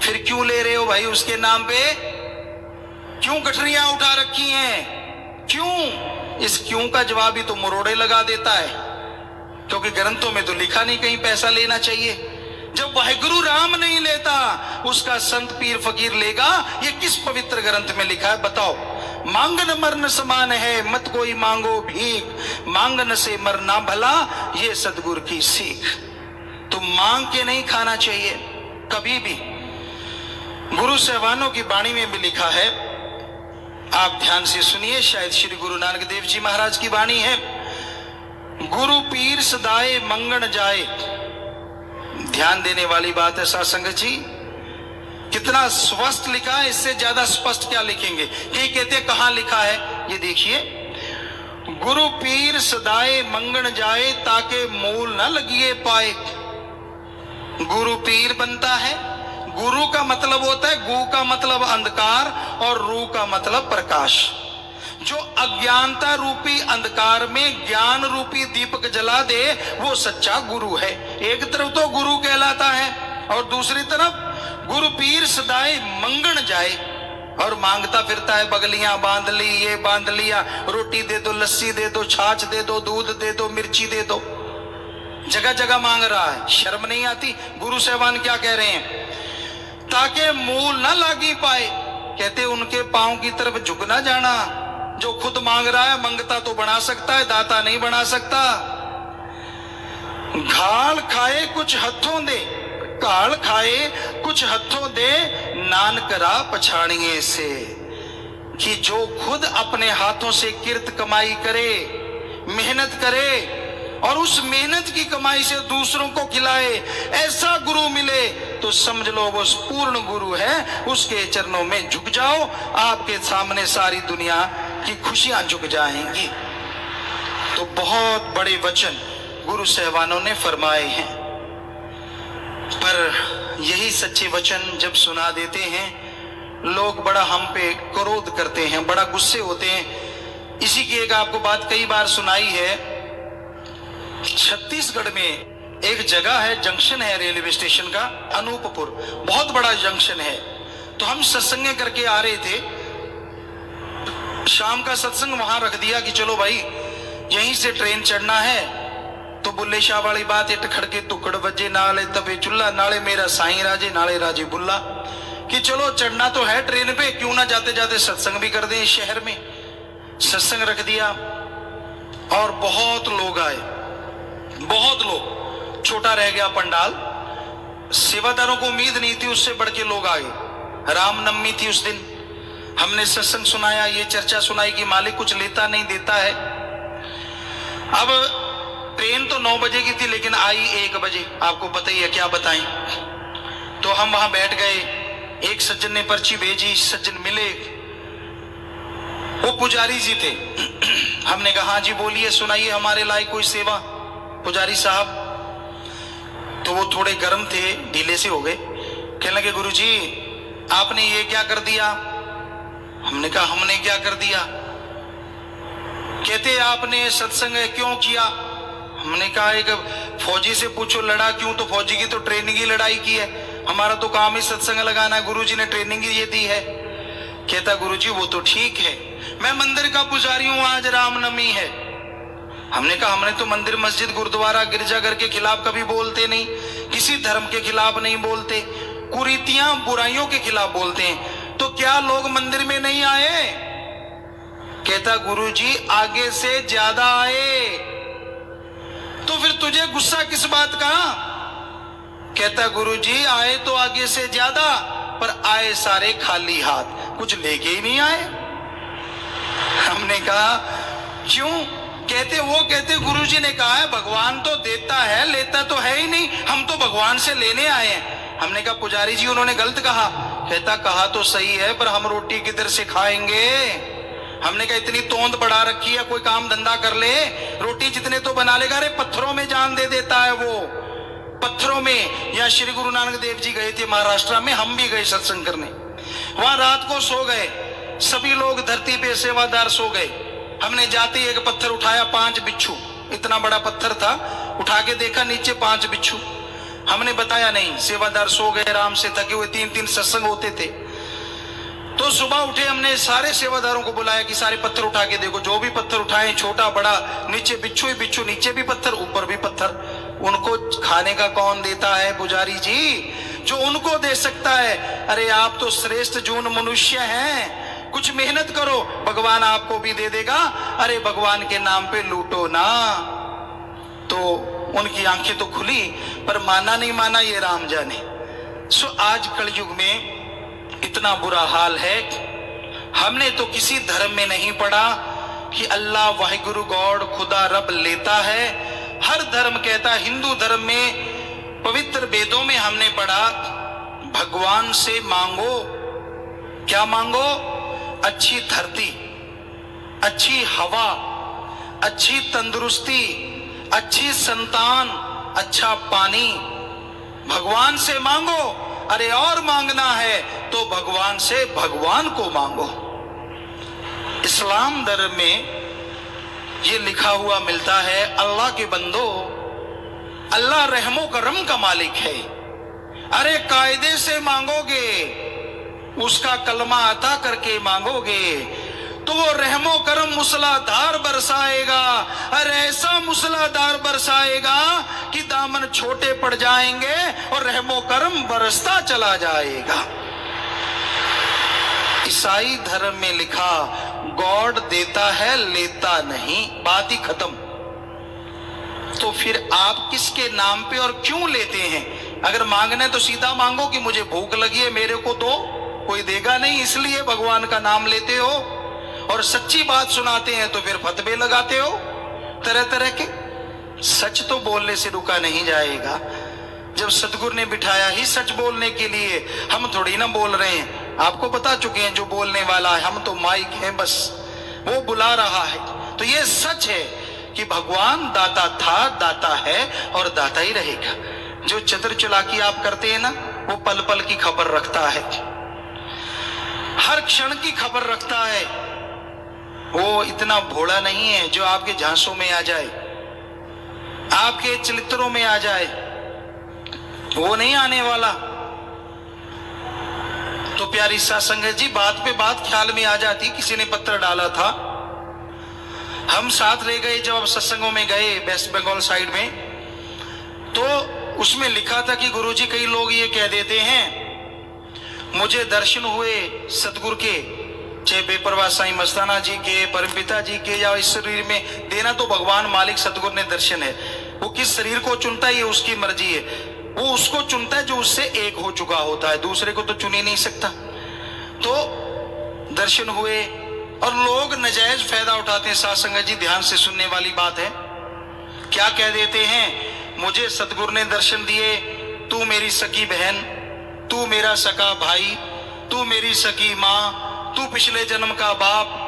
फिर क्यों ले रहे हो भाई उसके नाम पे? क्यों गठरियां उठा रखी हैं? क्यों? इस क्यों का जवाब ही तो मुरोड़े लगा देता है, क्योंकि ग्रंथों में तो लिखा नहीं कहीं पैसा लेना चाहिए। जब वाहिगुरु राम नहीं लेता, उसका संत पीर फकीर लेगा? ये किस पवित्र ग्रंथ में लिखा है बताओ? मांगन मरण समान है, मत कोई मांगो भीख, मांगन से मरना भला, ये सदगुरु की सीख। तो मांग के नहीं खाना चाहिए कभी भी। गुरु साहबानों की वाणी में भी लिखा है, आप ध्यान से सुनिए, शायद श्री गुरु नानक देव जी महाराज की वाणी है। गुरु पीर सदाए मंगन जाए। ध्यान देने वाली बात है साथ संगत जी कितना स्पष्ट लिखा है, इससे ज्यादा स्पष्ट क्या लिखेंगे। कई कहते कहां लिखा है, ये देखिए, गुरु पीर सदाए मंगण जाए ताके मूल न लगिए पाए। गुरु पीर बनता है, गुरु का मतलब होता है, गु का मतलब अंधकार और रू का मतलब प्रकाश। जो अज्ञानता रूपी अंधकार में ज्ञान रूपी दीपक जला दे वो सच्चा गुरु है। एक तरफ तो गुरु कहलाता है और दूसरी तरफ गुरु पीर सदाए मंगण जाए, और मांगता फिरता है, बगलियां बांध ली, ये बांध लिया, रोटी दे दो, लस्सी दे दो, छाछ दे दो, दूध दे दो, मिर्ची दे दो, जगह जगह मांग रहा है। शर्म नहीं आती? गुरु साहबान क्या कह रहे हैं, ताकि मूल ना लागी पाए। कहते उनके पांव की तरफ झुक ना जाना। जो खुद मांग रहा है, मंगता तो बना सकता है, दाता नहीं बना सकता। घाल खाए कुछ हथों दे, काल खाए कुछ हथों दे, नान करा पछाड़िए से। कि जो खुद अपने हाथों से किर्त कमाई करे, मेहनत करे और उस मेहनत की कमाई से दूसरों को खिलाए, ऐसा गुरु मिले तो समझ लो वो पूर्ण गुरु है। उसके चरणों में झुक जाओ, आपके सामने सारी दुनिया की खुशियां झुक जाएंगी। तो बहुत बड़े वचन गुरु साहबानों ने फरमाए हैं, पर यही सच्चे वचन जब सुना देते हैं लोग बड़ा हम पे क्रोध करते हैं, बड़ा गुस्से होते हैं। इसी की एक आपको बात कई बार सुनाई है। छत्तीसगढ़ में एक जगह है, जंक्शन है रेलवे स्टेशन का, अनूपपुर, बहुत बड़ा जंक्शन है। तो हम सत्संग करके आ रहे थे, शाम का सत्संग वहां रख दिया कि चलो भाई यहीं से ट्रेन चढ़ना है। तो बुल्ले शाह वाली बात, इट खड़के टुकड़ बजे, नाले तबे चुल्ला, नाले मेरा साईं राजे, नाले राजे बुल्ला, कि चलो चढ़ना तो है ट्रेन पे, क्यों ना जाते जाते सत्संग भी कर दें इस शहर में। सत्संग रख दिया और बहुत लोग आए, बहुत लोग, छोटा रह गया पंडाल। सेवादारों को उम्मीद नहीं थी, उससे बढ़ के लोग आए। रामनवमी थी उस दिन। हमने सत्संग सुनाया, ये चर्चा सुनाई कि मालिक कुछ लेता नहीं देता है। अब ट्रेन तो 9 बजे की थी, लेकिन आई 1 बजे। आपको पता ही है, क्या बताएं। तो हम वहां बैठ गए। एक सज्जन ने पर्ची भेजी, सज्जन मिले, वो पुजारी जी थे। हमने कहा हाँ जी बोलिए, सुनाइए हमारे लायक कोई सेवा पुजारी साहब। तो वो थोड़े गर्म थे, ढीले से हो गए। कहने लगे गुरुजी आपने ये क्या कर दिया। हमने कहा हमने क्या कर दिया। कहते आपने सत्संग क्यों किया। हमने कहा एक फौजी से पूछो लड़ा क्यों, तो फौजी की तो ट्रेनिंग ही लड़ाई की है, हमारा तो काम ही सत्संग लगाना है, गुरुजी ने ट्रेनिंग ही ये दी है। कहता गुरुजी वो तो ठीक है, मैं मंदिर का पुजारी हूं, आज रामनवमी है। हमने कहा हमने तो मंदिर मस्जिद गुरुद्वारा गिरजाघर के खिलाफ कभी बोलते नहीं, किसी धर्म के खिलाफ नहीं बोलते, कुरीतियां बुराइयों के खिलाफ बोलते हैं। तो क्या लोग मंदिर में नहीं आए। कहता गुरुजी आगे से ज्यादा आए। तो फिर तुझे गुस्सा किस बात का। कहता गुरुजी आए तो आगे से ज्यादा, पर आए सारे खाली हाथ, कुछ लेके ही नहीं आए। हमने कहा क्यों। कहते गुरुजी ने कहा है भगवान तो देता है, लेता तो है ही नहीं, हम तो भगवान से लेने आए हैं। हमने कहा पुजारी जी उन्होंने गलत कहा। कहता कहा तो सही है, पर हम रोटी किधर से खाएंगे। हमने कहा इतनी तोंद बढ़ा रखी है, कोई काम धंधा कर ले, रोटी जितने तो बना लेगा। अरे पत्थरों में जान दे देता है वो, पत्थरों में। या श्री गुरु नानक देव जी गए थे महाराष्ट्र में, हम भी गए सत्संग करने। वहां रात को सो गए, सभी लोग धरती पे सेवादार सो गए। हमने जाते ही एक पत्थर उठाया, 5 बिच्छू, इतना बड़ा पत्थर था, उठा के देखा नीचे 5 बिच्छू। हमने बताया नहीं, सेवादार सो गए आराम से, थके हुए, 3-3 सत्संग होते थे। तो सुबह उठे, हमने सारे सेवादारों को बुलाया कि सारे पत्थर उठा के देखो। जो भी पत्थर उठाए, छोटा बड़ा, नीचे बिच्छू ही बिच्छू, नीचे भी पत्थर ऊपर भी पत्थर। उनको खाने का कौन देता है पुजारी जी, जो उनको दे सकता है। अरे आप तो श्रेष्ठ जून मनुष्य हैं, कुछ मेहनत करो, भगवान आपको भी दे देगा। अरे भगवान के नाम पे लूटो ना। तो उनकी आंखें तो खुली, पर माना नहीं माना ये राम जाने। सो आज कलयुग में इतना बुरा हाल है। हमने तो किसी धर्म में नहीं पढ़ा कि अल्लाह वाहिगुरु गॉड खुदा रब लेता है। हर धर्म कहता है, हिंदू धर्म में पवित्र वेदों में हमने पढ़ा भगवान से मांगो, क्या मांगो? अच्छी धरती, अच्छी हवा, अच्छी तंदुरुस्ती, अच्छी संतान, अच्छा पानी। भगवान से मांगो। अरे और मांगना है तो भगवान से भगवान को मांगो। इस्लाम धर्म में ये लिखा हुआ मिलता है, अल्लाह के बंदो, अल्लाह रहमो करम का मालिक है। अरे कायदे से मांगोगे, उसका कलमा अता करके मांगोगे तो वो रहमो करम मूसलाधार बरसाएगा। अरे ऐसा मूसलाधार बरसाएगा कि दामन छोटे पड़ जाएंगे और रहमो करम बरसता चला जाएगा। ईसाई धर्म में लिखा, गॉड देता है लेता नहीं, बात ही खत्म। तो फिर आप किसके नाम पे और क्यों लेते हैं? अगर मांगना है तो सीधा मांगो कि मुझे भूख लगी है, मेरे को दो। कोई देगा नहीं, इसलिए भगवान का नाम लेते हो। और सच्ची बात सुनाते हैं तो फिर फतवे लगाते हो तरह तरह के। सच तो बोलने से रुका नहीं जाएगा। जब सतगुरु ने बिठाया ही सच बोलने के लिए, हम थोड़ी ना बोल रहे हैं। आपको बता चुके हैं जो बोलने वाला है, हम तो माइक हैं बस, वो बुला रहा है। तो ये सच है कि भगवान दाता था, दाता है और दाता ही रहेगा। जो चतुर चालाकी आप करते हैं ना, वो पल पल की खबर रखता है, हर क्षण की खबर रखता है। वो इतना भोला नहीं है जो आपके झांसों में आ जाए, आपके चरित्रों में आ जाए, वो नहीं आने वाला। तो प्यारी साध संगत जी, बात पे बात ख्याल में आ जाती। किसी ने पत्र डाला था, हम साथ ले गए जब सत्संगों में गए वेस्ट बंगाल साइड में, तो उसमें लिखा था कि गुरुजी, कई लोग ये कह देते हैं मुझे दर्शन हुए सतगुरु के, चाहे बेपरवाह साईं मस्ताना जी के, परमपिता जी के, या इस शरीर में देना तो भगवान मालिक सतगुरु ने दर्शन है। वो किस शरीर को चुनता है ये उसकी मर्जी है। वो उसको चुनता है जो उससे एक हो चुका होता है, दूसरे को तो चुन ही नहीं सकता। तो दर्शन हुए और लोग नजायज फायदा उठाते हैं। साध संगत जी, ध्यान से सुनने वाली बात है। क्या कह देते हैं, मुझे सतगुरु ने दर्शन दिए, तू मेरी सकी बहन, तू मेरा सका भाई, तू मेरी सकी माँ, तू पिछले जन्म का बाप।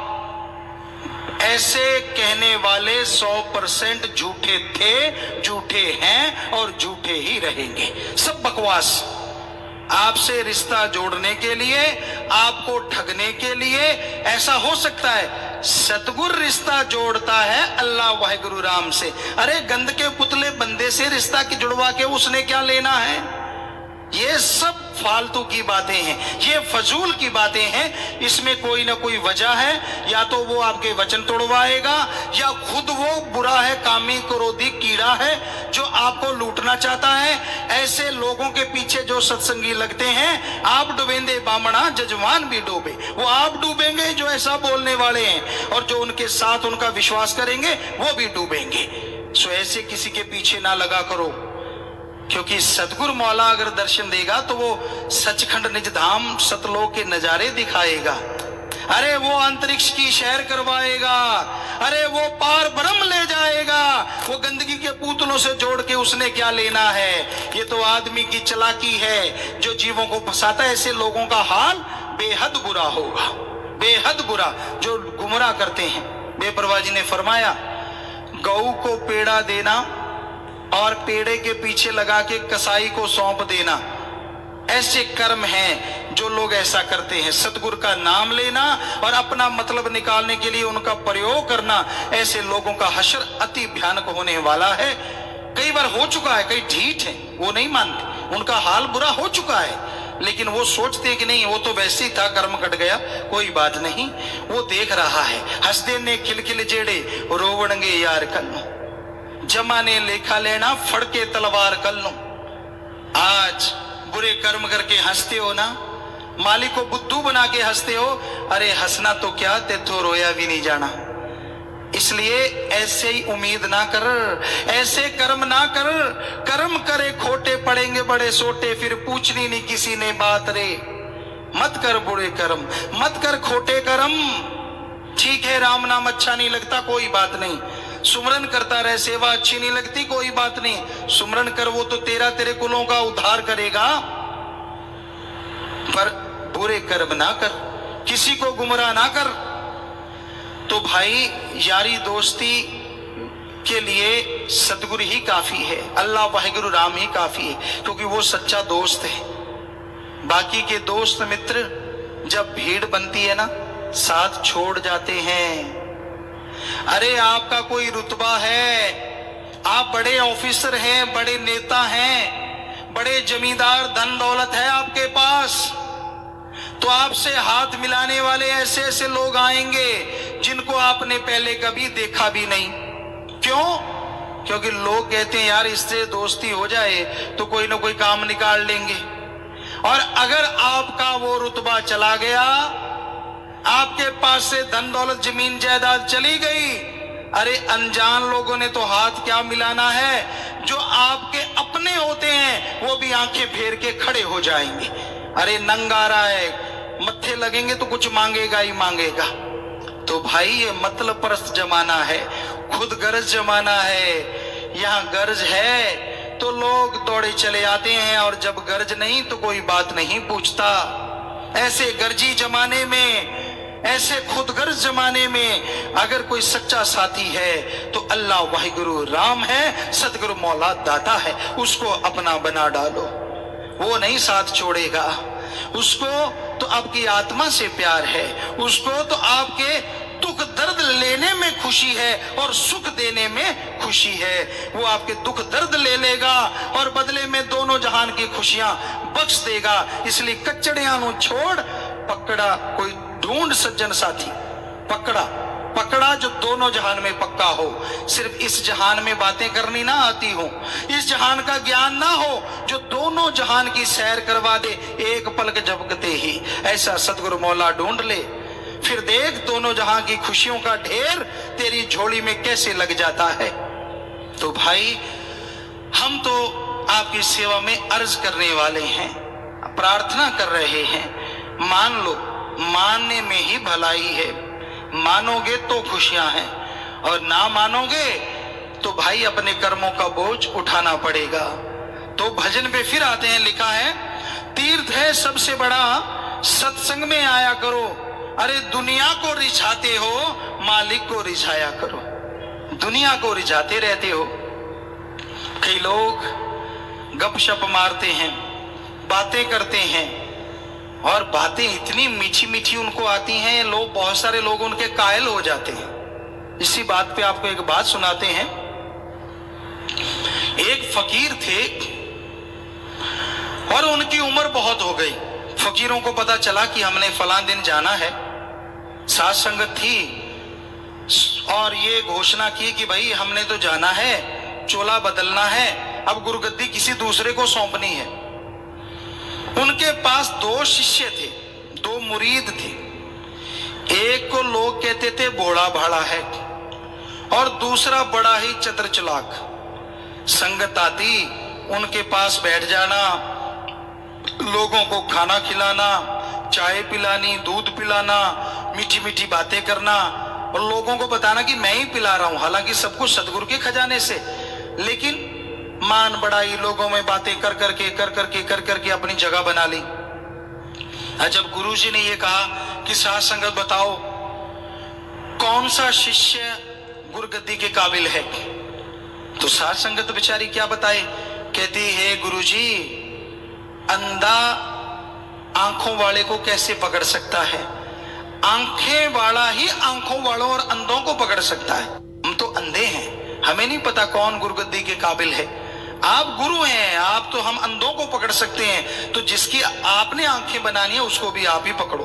ऐसे कहने वाले 100% झूठे थे, झूठे हैं और झूठे ही रहेंगे। सब बकवास। आपसे रिश्ता जोड़ने के लिए, आपको ठगने के लिए। ऐसा हो सकता है सतगुरु रिश्ता जोड़ता है अल्लाह वाहिगुरु राम से। अरे गंद के पुतले बंदे से रिश्ता की जुड़वा के उसने क्या लेना है? ये सब फालतू की बातें हैं, ये फजूल की बातें हैं। इसमें कोई ना कोई वजह है, या तो वो आपके वचन तोड़वाएगा, या खुद वो बुरा है, कामी क्रोधी कीड़ा है जो आपको लूटना चाहता है। ऐसे लोगों के पीछे जो सत्संगी लगते हैं, आप डूबेंदे बामणा जजमान भी डूबे। वो आप डूबेंगे जो ऐसा बोलने वाले हैं, और जो उनके साथ उनका विश्वास करेंगे वो भी डूबेंगे। सो ऐसे किसी के पीछे ना लगा करो, क्योंकि सतगुरु मौला अगर दर्शन देगा तो वो सचखंड निज धाम सतलोक के नजारे दिखाएगा। अरे वो अंतरिक्ष की सैर करवाएगा, अरे वो पार ब्रह्म ले जाएगा। वो गंदगी के पुतलों से जोड़ के उसने क्या लेना है? ये तो आदमी की चालाकी है जो जीवों को फंसाता है। ऐसे लोगों का हाल बेहद बुरा होगा, बेहद बुरा, जो गुमराह करते हैं। बेपरवाह जी ने फरमाया, गऊ को पेड़ा देना और पेड़े के पीछे लगा के कसाई को सौंप देना, ऐसे कर्म हैं जो लोग ऐसा करते हैं। सतगुरु का नाम लेना और अपना मतलब निकालने के लिए उनका प्रयोग करना, ऐसे लोगों का हश्र अति भयानक होने वाला है। कई बार हो चुका है, कई ढीठ हैं, वो नहीं मानते, उनका हाल बुरा हो चुका है, लेकिन वो सोचते कि नहीं वो तो वैसे ही था, कर्म कट गया, कोई बात नहीं। वो देख रहा है, हंसदे ने खिलखिल जेड़े रोवणगे यार कन्नो, जमा ने लेखा लेना फड़के तलवार कल्लो। आज बुरे कर्म करके हंसते हो ना, मालिक को बुद्धू बना के हंसते हो। अरे हंसना तो क्या, तेथो रोया भी नहीं जाना। इसलिए ऐसे ही उम्मीद ना कर, ऐसे कर्म ना कर। कर्म करे खोटे पड़ेंगे बड़े सोटे, फिर पूछनी नहीं किसी ने बात रे। मत कर बुरे कर्म, मत कर खोटे कर्म। ठीक है, राम नाम अच्छा नहीं लगता, कोई बात नहीं, सुमरन करता रहे। सेवा अच्छी नहीं लगती, कोई बात नहीं, सुमरन कर, वो तो तेरे कुलों का उद्धार करेगा। पर बुरे कर्म ना कर, किसी को गुमराह ना कर। तो भाई यारी दोस्ती के लिए सतगुरु ही काफी है, अल्लाह वाहिगुरु राम ही काफी है, क्योंकि वो सच्चा दोस्त है। बाकी के दोस्त मित्र जब भीड़ बनती है ना, साथ छोड़ जाते हैं। अरे आपका कोई रुतबा है, आप बड़े ऑफिसर हैं, बड़े नेता हैं, बड़े जमींदार, धन दौलत है आपके पास, तो आपसे हाथ मिलाने वाले ऐसे ऐसे लोग आएंगे जिनको आपने पहले कभी देखा भी नहीं। क्यों? क्योंकि लोग कहते हैं यार इससे दोस्ती हो जाए तो कोई ना कोई काम निकाल लेंगे। और अगर आपका वो रुतबा चला गया, आपके पास से धन दौलत जमीन जायदाद चली गई, अरे अनजान लोगों ने तो हाथ क्या मिलाना है, जो आपके अपने होते हैं वो भी आंखें फेर के खड़े हो जाएंगे। अरे नंगा रहा है, मत्थे लगेंगे तो कुछ मांगेगा ही मांगेगा। तो भाई ये मतलब परस्त जमाना है, खुद गर्ज जमाना है। यहाँ गर्ज है तो लोग दौड़े चले आते हैं, और जब गर्ज नहीं तो कोई बात नहीं पूछता। ऐसे गर्जी जमाने में, ऐसे खुदगर्ज जमाने में अगर कोई सच्चा साथी है तो अल्लाह वाहिगुरु राम है, सतगुरु मौला दाता है, उसको अपना बना डालो। वो नहीं साथ छोड़ेगा, उसको तो आपकी आत्मा से प्यार है, उसको तो आपके दुख दर्द लेने में खुशी है और सुख देने में खुशी है। वो आपके दुख दर्द ले लेगा और बदले में दोनों जहान की खुशियां बख्श देगा। इसलिए कच्चड़ियां नु छोड़ पकड़ा, कोई ढूंढ सज्जन साथी, पकड़ा पकड़ा जो दोनों जहान में पक्का हो। सिर्फ इस जहान में बातें करनी ना आती हो, इस जहान का ज्ञान ना हो, जो दोनों जहान की सैर करवा दे एक पलक झपकते ही। ऐसा सतगुरु मौला ढूंढ ले, फिर देख दोनों जहां की खुशियों का ढेर तेरी झोली में कैसे लग जाता है। तो भाई हम तो आपकी सेवा में अर्ज करने वाले हैं, प्रार्थना कर रहे हैं। मान लो, मानने में ही भलाई है, मानोगे तो खुशियां हैं, और ना मानोगे तो भाई अपने कर्मों का बोझ उठाना पड़ेगा। तो भजन पे फिर आते हैं, लिखा है तीर्थ है सबसे बड़ा सत्संग में आया करो। अरे दुनिया को रिझाते हो, मालिक को रिझाया करो। दुनिया को रिझाते रहते हो। कई लोग गपशप मारते हैं, बातें करते हैं, और बातें इतनी मीठी मीठी उनको आती हैं, लोग, बहुत सारे लोग उनके कायल हो जाते हैं। इसी बात पे आपको एक बात सुनाते हैं। एक फकीर थे और उनकी उम्र बहुत हो गई। फकीरों को पता चला कि हमने फलां दिन जाना है, साथ संगत थी, और ये घोषणा की कि भाई हमने तो जाना है, चोला बदलना है, अब गुरुगद्दी किसी दूसरे को सौंपनी है। उनके पास दो शिष्य थे, दो मुरीद थे। एक को लोग कहते थे भोला भाला है, और दूसरा बड़ा ही चतुर चालाक। संगत आती, उनके पास बैठ जाना, लोगों को खाना खिलाना, चाय पिलानी, दूध पिलाना, मीठी मीठी बातें करना, और लोगों को बताना कि मैं ही पिला रहा हूं, हालांकि सब कुछ सतगुरु के खजाने से। लेकिन मान बढ़ाई, लोगों में बातें कर करके अपनी जगह बना ली। जब गुरुजी ने ये कहा कि साथ संगत बताओ कौन सा शिष्य गुरुगद्दी के काबिल है, तो साथ संगत बेचारी क्या बताए, कहती है गुरुजी अंधा आंखों वाले को कैसे पकड़ सकता है, आंखें वाला ही आंखों वालों और अंधों को पकड़ सकता है। हम तो अंधे हैं, हमें नहीं पता कौन गुरुगद्दी के काबिल है। आप गुरु हैं, आप तो हम अंधों को पकड़ सकते हैं, तो जिसकी आपने आंखें बनानी है उसको भी आप ही पकड़ो।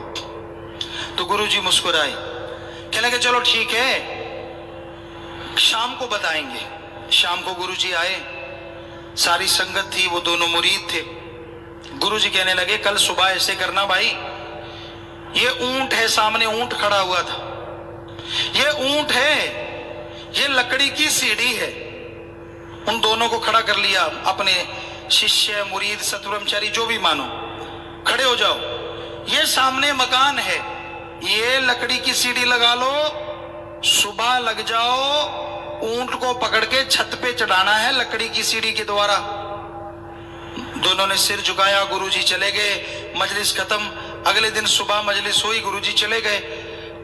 तो गुरुजी मुस्कुराए, कहने लगे चलो ठीक है, शाम को बताएंगे। शाम को गुरुजी आए, सारी संगत थी, वो दोनों मुरीद थे। गुरुजी कहने लगे कल सुबह ऐसे करना भाई, ये ऊंट है, सामने ऊंट खड़ा हुआ था, ये ऊंट है, ये लकड़ी की सीढ़ी है। उन दोनों को खड़ा कर लिया, अपने शिष्य मुरीद सतब्रह्मचारी जो भी मानो, खड़े हो जाओ। ये सामने मकान है, ये लकड़ी की सीढ़ी लगा लो, सुबह लग जाओ, ऊंट को पकड़ के छत पे चढ़ाना है लकड़ी की सीढ़ी के द्वारा। दोनों ने सिर झुकाया, गुरुजी चले गए। मजलिस खत्म। अगले दिन सुबह मजलिस हुई, गुरुजी चले गए।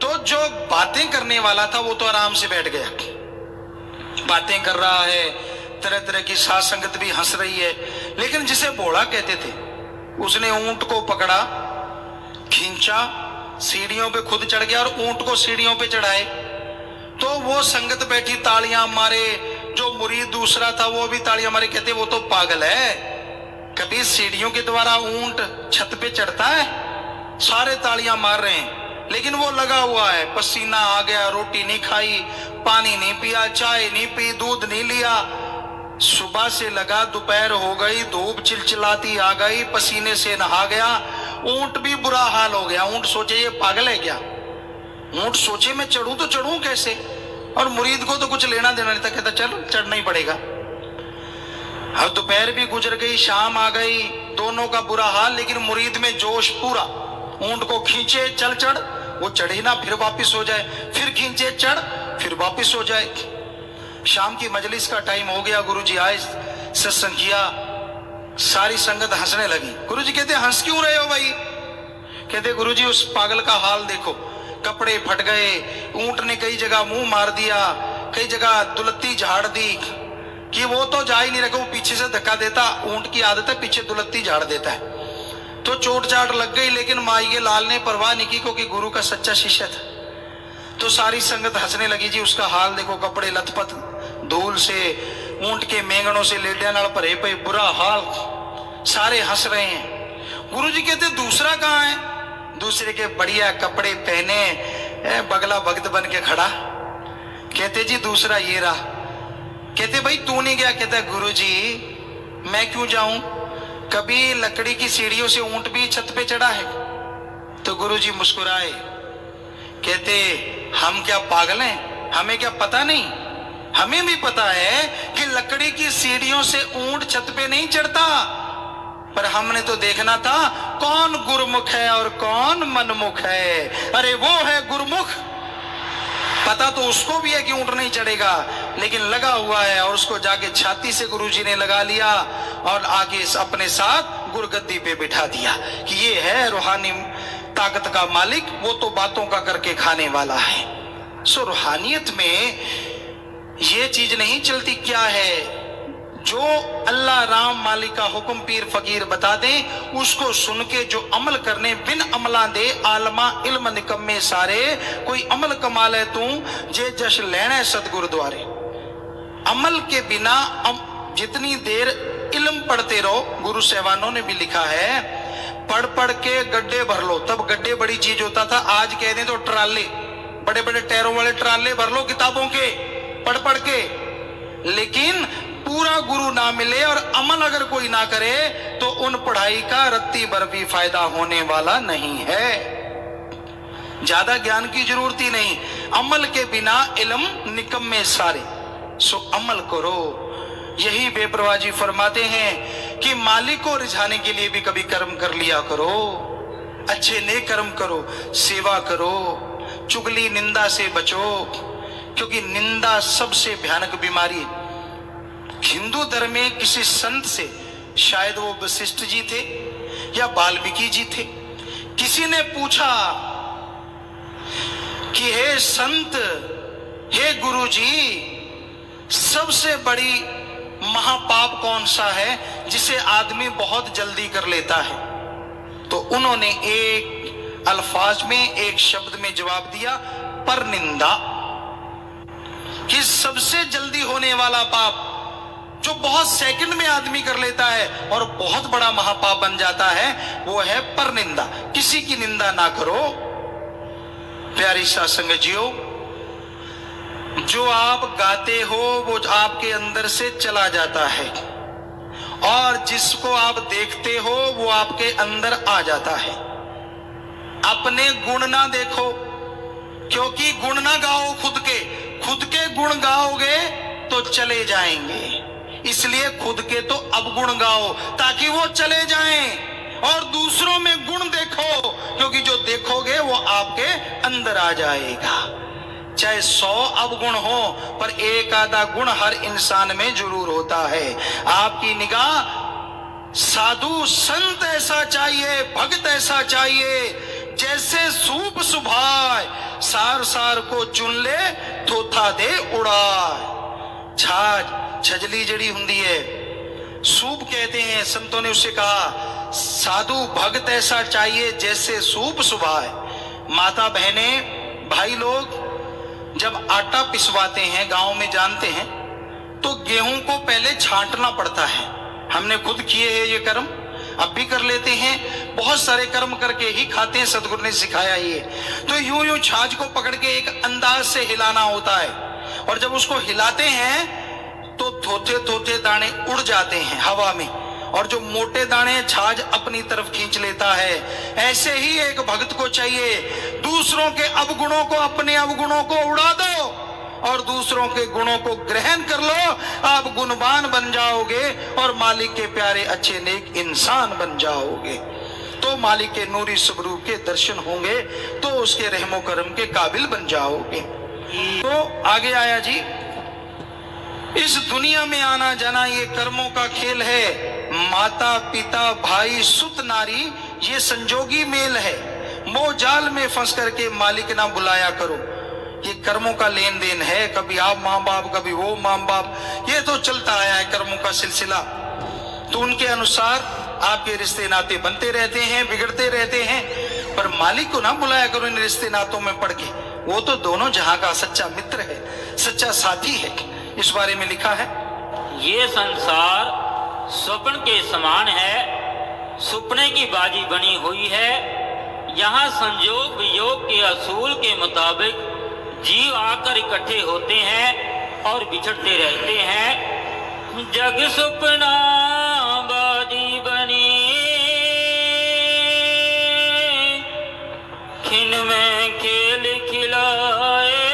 तो जो बातें करने वाला था वो तो आराम से बैठ गया, बातें कर रहा है, तरह तरह की साध संगत भी हंस रही है। लेकिन जिसे बोड़ा कहते थे, उसने ऊंट को पकड़ा, खींचा, सीढ़ियों पे खुद चढ़ गया और ऊंट को सीढ़ियों पे चढ़ाए। तो वो संगत बैठी तालियां मारे, जो मुरीद दूसरा था वो भी तालियां मारे, कहते वो तो पागल है, कभी सीढ़ियों के द्वारा ऊंट छत पे चढ़ता है। सारे तालियां मार रहे हैं, लेकिन वो लगा हुआ है, पसीना आ गया, रोटी नहीं खाई, पानी नहीं पिया, चाय नहीं पी, दूध नहीं लिया। सुबह से लगा, दोपहर हो गई, धूप चिलचिलाती आ गई, पसीने से नहा गया। ऊंट भी बुरा हाल हो गया। ऊंट सोचे ये पागल है क्या, ऊंट सोचे मैं चढ़ूं तो चढ़ूं कैसे, और मुरीद को तो कुछ लेना देना नहीं था, कहता चलो चढ़ना ही पड़ेगा। अब दोपहर भी गुजर गई, शाम आ गई, दोनों का बुरा हाल, लेकिन मुरीद में जोश पूरा। ऊंट को खींचे, चल चढ़, वो चढ़े ना, फिर वापिस हो जाए, फिर खींचे, चढ़, फिर वापिस हो जाए। शाम की मजलिस का टाइम हो गया, गुरुजी आए, सत्संग किया, सारी संगत हंसने लगी। गुरुजी कहते हंस क्यों रहे हो भाई? कहते गुरुजी उस पागल का हाल देखो, कपड़े फट गए, ऊंट ने कई जगह मुंह मार दिया, कई जगह दुलत्ती झाड़ दी, कि वो तो जा ही नहीं रखा, वो पीछे से धक्का देता, ऊंट की आदत है, पीछे दुलत्ती झाड़ देता है। तो चोट चाट लग गई, लेकिन माई के लाल ने परवाह नहीं की, क्योंकि गुरु का सच्चा शिष्य था। तो सारी संगत हंसने लगी, जी उसका हाल देखो, कपड़े लथपथ धूल से, ऊंट के मेंगनों से लेडिया नाल भरे पे, बुरा हाल। सारे हंस रहे हैं। गुरुजी कहते दूसरा कहाँ है? दूसरे के बढ़िया कपड़े पहने, बगला भक्त बन के खड़ा। कहते जी दूसरा ये रहा। कहते भाई तू नहीं गया? कहता गुरुजी मैं क्यों जाऊं, कभी लकड़ी की सीढ़ियों से ऊंट भी छत पे चढ़ा है। तो गुरुजी मुस्कुराए, कहते हम क्या पागल हैं, हमें क्या पता नहीं? हमें भी पता है कि लकड़ी की सीढ़ियों से ऊंट छत पे नहीं चढ़ता, पर हमने तो देखना था कौन गुरुमुख है और कौन मनमुख है। अरे वो है गुरुमुख, पता तो उसको भी है कि ऊंट नहीं चढ़ेगा, लेकिन लगा हुआ है, और उसको जाके छाती से गुरुजी ने लगा लिया और आगे अपने साथ गुरगद्दी पे बिठा दिया कि ये है रूहानी ताकत का मालिक, वो तो बातों का करके खाने वाला है। सो रूहानियत में ये चीज नहीं चलती। क्या है? जो अल्लाह राम मालिक का हुक्म पीर फकीर बता दे, उसको सुन के जो अमल करने, बिन अमला दे आलमा इल्म निकम्मे सारे, कोई अमल कमाल है तू जे जश लेने सतगुरुद्वारे। अमल के बिना जितनी देर इल्म पढ़ते रहो, गुरु सहवानों ने भी लिखा है, पढ़ पढ़ के गड्ढे भर लो। तब गड्ढे बड़ी चीज होता था, आज कह दें तो ट्राले, बड़े बड़े टायरों वाले ट्राले भर लो किताबों के, पढ़ पढ़ के। लेकिन पूरा गुरु ना मिले और अमल अगर कोई ना करे, तो उन पढ़ाई का रत्ती भर भी फायदा होने वाला नहीं है। ज्यादा ज्ञान की जरूरत ही नहीं, अमल के बिना इल्म निकम्मे सारे। सो अमल करो। यही बेपरवाह जी फरमाते हैं कि मालिक को रिझाने के लिए भी कभी कर्म कर लिया करो, अच्छे नेक कर्म करो, सेवा करो, चुगली निंदा से बचो, क्योंकि निंदा सबसे भयानक बीमारी है। हिंदू धर्म में किसी संत से, शायद वो वशिष्ठ जी थे या वाल्मीकि जी थे, किसी ने पूछा कि हे संत, हे गुरु जी, सबसे बड़ी महापाप कौन सा है जिसे आदमी बहुत जल्दी कर लेता है? तो उन्होंने एक अल्फाज में, एक शब्द में जवाब दिया, परनिंदा। कि सबसे जल्दी होने वाला पाप जो बहुत सेकंड में आदमी कर लेता है और बहुत बड़ा महापाप बन जाता है, वो है परनिंदा। किसी की निंदा ना करो। प्यारी सत्संग जियो, जो आप गाते हो वो आपके अंदर से चला जाता है, और जिसको आप देखते हो वो आपके अंदर आ जाता है। अपने गुण ना देखो, क्योंकि गुण ना गाओ खुद के गुण गाओगे तो चले जाएंगे। इसलिए खुद के तो अवगुण गाओ ताकि वो चले जाएं, और दूसरों में गुण देखो, क्योंकि जो देखोगे वो आपके अंदर आ जाएगा। चाहे 100 अवगुण हो, पर एक आधा गुण हर इंसान में जरूर होता है। आपकी निगाह साधु संत ऐसा चाहिए, भक्त ऐसा चाहिए, जैसे सूप सुभाए, सार सार को चुन ले, थोथा दे उड़ाए। छाछ छजली जड़ी हुंदी है, सूप कहते हैं। संतों ने उससे कहा साधु भक्त ऐसा चाहिए जैसे सूप सुभाए। माता बहने भाई लोग जब आटा पिसवाते हैं गांव में जानते हैं तो गेहूं को पहले छांटना पड़ता है। हमने खुद किए हैं ये कर्म, अब भी कर लेते हैं, बहुत सारे कर्म करके ही खाते हैं, सदगुरु ने सिखाया ये। तो यूं यूं छाछ को पकड़ के एक अंदाज से हिलाना होता है, और जब उसको हिलाते हैं तो थोथे थोथे दाने उड़ जाते हैं हवा में, और जो मोटे दाने छाछ अपनी तरफ खींच लेता है। ऐसे ही एक भक्त को चाहिए, दूसरों के अवगुणों को, अपने अवगुणों को उड़ा दो और दूसरों के गुणों को ग्रहण कर लो, आप गुणवान बन जाओगे और मालिक के प्यारे अच्छे नेक इंसान बन जाओगे। तो मालिक के नूरी स्वरूप के दर्शन होंगे, तो उसके रहमो करम के काबिल बन जाओगे। तो आगे आया जी, इस दुनिया में आना जाना ये कर्मों का खेल है। माता पिता भाई सुत नारी ये संजोगी मेल है। मोह जाल में फंस करके मालिक ना बुलाया करो, ये कर्मों का लेन देन है। कभी आप माँ बाप, कभी वो माँ बाप, ये तो चलता आया है कर्मों का सिलसिला। तो उनके अनुसार आपके रिश्ते नाते बनते रहते हैं, बिगड़ते रहते हैं, पर मालिक को ना बुलाया करो इन रिश्ते नातों में पड़ के। वो तो दोनों जहां का सच्चा मित्र है, सच्चा साथी है। इस बारे में लिखा है, ये संसार स्वप्न के समान है, सपने की बाजी बनी हुई है। यहाँ संयोग वियोग के असूल के मुताबिक जीव आकर इकट्ठे होते हैं और बिछड़ते रहते हैं। जग सपना बाजी बनी, खिन में खेल खिलाए,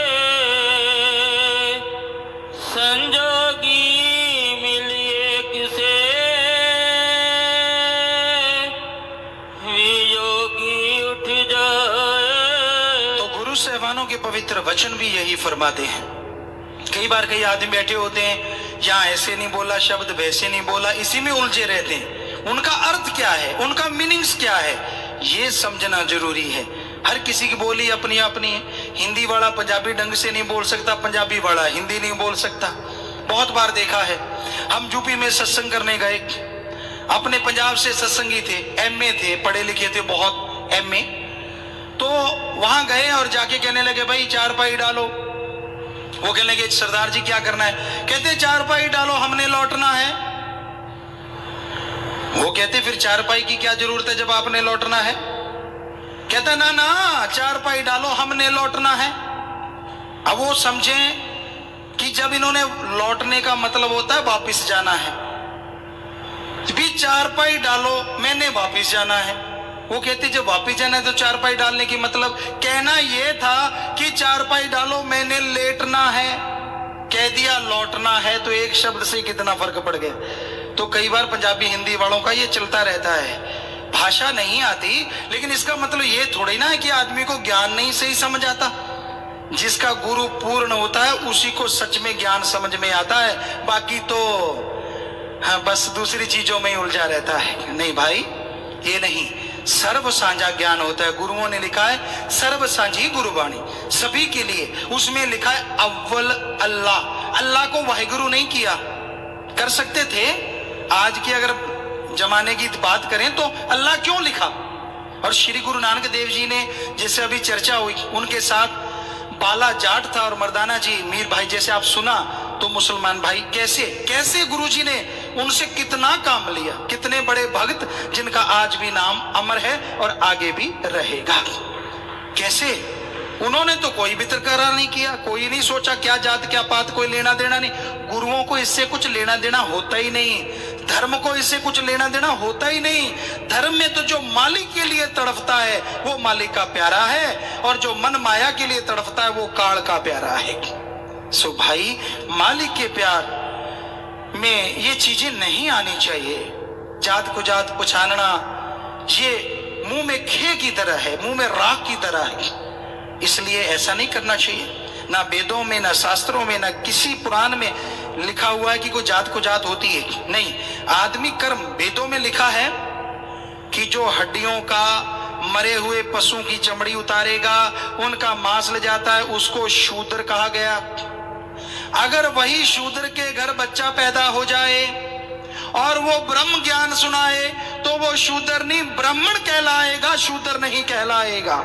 संजोगी मिलिए किसे, वियोगी उठ जाए। तो गुरु साहबानों के पवित्र वचन भी यही फरमाते हैं। कई बार कई आदमी बैठे होते हैं, यहाँ ऐसे नहीं बोला शब्द, वैसे नहीं बोला, इसी में उलझे रहते हैं। उनका अर्थ क्या है, उनका मीनिंग्स क्या है, ये समझना जरूरी है। हर किसी की बोली अपनी अपनी है। हिंदी वाला पंजाबी ढंग से नहीं बोल सकता, पंजाबी वाला हिंदी नहीं बोल सकता। बहुत बार देखा है, हम यूपी में सत्संग करने गए, अपने पंजाब से सत्संगी थे, एमए थे, पढ़े लिखे थे बहुत, एमए। तो वहां गए और जाके कहने लगे भाई चारपाई डालो। वो कहने लगे सरदार जी क्या करना है? कहते चारपाई डालो, हमने लौटना है। वो कहते फिर चारपाई की क्या जरूरत है जब आपने लौटना है? कहता ना ना चारपाई डालो, हमने लौटना है। अब वो समझें कि जब इन्होंने लौटने का मतलब होता है वापिस जाना है, भी चारपाई डालो मैंने वापिस जाना है। वो कहते जब वापिस जाना है तो चारपाई डालने की मतलब कहना ये था कि चारपाई डालो मैंने लेटना है। कह दिया लौटना है, तो एक शब्द से कितना फर्क पड़ गया। तो कई बार पंजाबी हिंदी वालों का ये चलता रहता है, भाषा नहीं आती, लेकिन इसका मतलब ये थोड़ी ना है कि आदमी को ज्ञान नहीं सही समझ आता। जिसका गुरु पूर्ण होता है उसी को सच में ज्ञान समझ में आता है, बाकी तो हाँ बस दूसरी चीजों में ही उलझा रहता है। नहीं भाई, ये नहीं, सर्व साझा ज्ञान होता है। गुरुओं ने लिखा है सर्व साझी गुरुवाणी, सभी के लिए। उसमें लिखा है अव्वल अल्लाह। अल्लाह को वाहिगुरु नहीं किया, कर सकते थे। आज की अगर जमाने की बात करें तो अल्लाह क्यों लिखा? और श्री गुरु नानक देव जी ने, जैसे अभी चर्चा हुई, उनके साथ बाला जाट था और मर्दाना जी मीर भाई, जैसे आप सुना तो मुसलमान भाई, कैसे कैसे गुरु जी ने उनसे कितना काम लिया। कितने बड़े भक्त जिनका आज भी नाम अमर है और आगे भी रहेगा। कैसे उन्होंने तो कोई भी तकरार नहीं किया, कोई नहीं सोचा क्या जात क्या पात, कोई लेना देना नहीं। गुरुओं को इससे कुछ लेना देना होता ही नहीं, धर्म को इससे कुछ लेना देना होता ही नहीं। धर्म में तो जो मालिक के लिए तड़फता है वो मालिक का प्यारा है, और जो मन माया के लिए तड़फता है वो काल का प्यारा है। सो भाई, मालिक के प्यार में ये चीजें नहीं आनी चाहिए। जात को जात पहचानना ये मुंह में घी की तरह है, मुंह में राख की तरह है, इसलिए ऐसा नहीं करना चाहिए। ना वेदों में, ना शास्त्रों में, ना किसी पुराण में लिखा हुआ है कि कोई जात को जात होती है। नहीं, आदमी कर्म, वेदों में लिखा है कि जो हड्डियों का, मरे हुए पशु की चमड़ी उतारेगा, उनका मांस ले जाता है, उसको शूद्र कहा गया। अगर वही शूद्र के घर बच्चा पैदा हो जाए और वो ब्रह्म ज्ञान सुनाए तो वो शूद्र नहीं, ब्राह्मण कहलाएगा, शूद्र नहीं कहलाएगा।